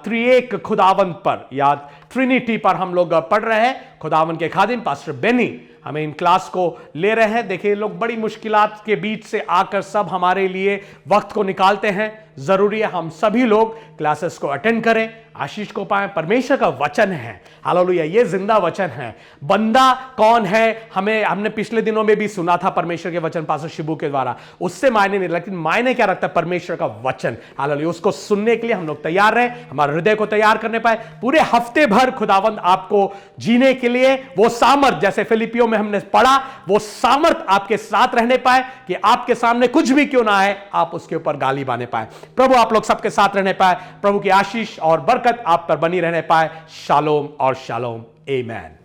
त्रिएक खुदावन पर या ट्रिनिटी पर हम लोग पढ़ रहे हैं। खुदावन के खादिम पास्टर बेनी हमें इन क्लास को ले रहे हैं। देखिए लोग बड़ी मुश्किलात के बीच से आकर सब हमारे लिए वक्त को निकालते हैं। जरूरी है हम सभी लोग क्लासेस को अटेंड करें, आशीष को पाएं। परमेश्वर का वचन है, हालेलुया, ये जिंदा वचन है। बंदा कौन है हमने पिछले दिनों में भी सुना था परमेश्वर के वचन पास्टर शिबू के द्वारा, उससे मायने नहीं, लेकिन मायने क्या रखता है परमेश्वर का वचन, हालेलुया। उसको सुनने के लिए हम लोग तैयार रहे, हमारे हृदय को तैयार करने पाए। पूरे हफ्ते भर खुदावंद आपको जीने के लिए वो सामर्थ, जैसे फिलिपियों में हमने पढ़ा, वो सामर्थ आपके साथ रहने पाए कि आपके सामने कुछ भी क्यों ना आए आप उसके ऊपर गाली बाने पाए। प्रभु आप लोग सबके साथ रहने पाए, प्रभु की आशीष और बरकत आप पर बनी रहने पाए। शालोम और शालोम, आमीन।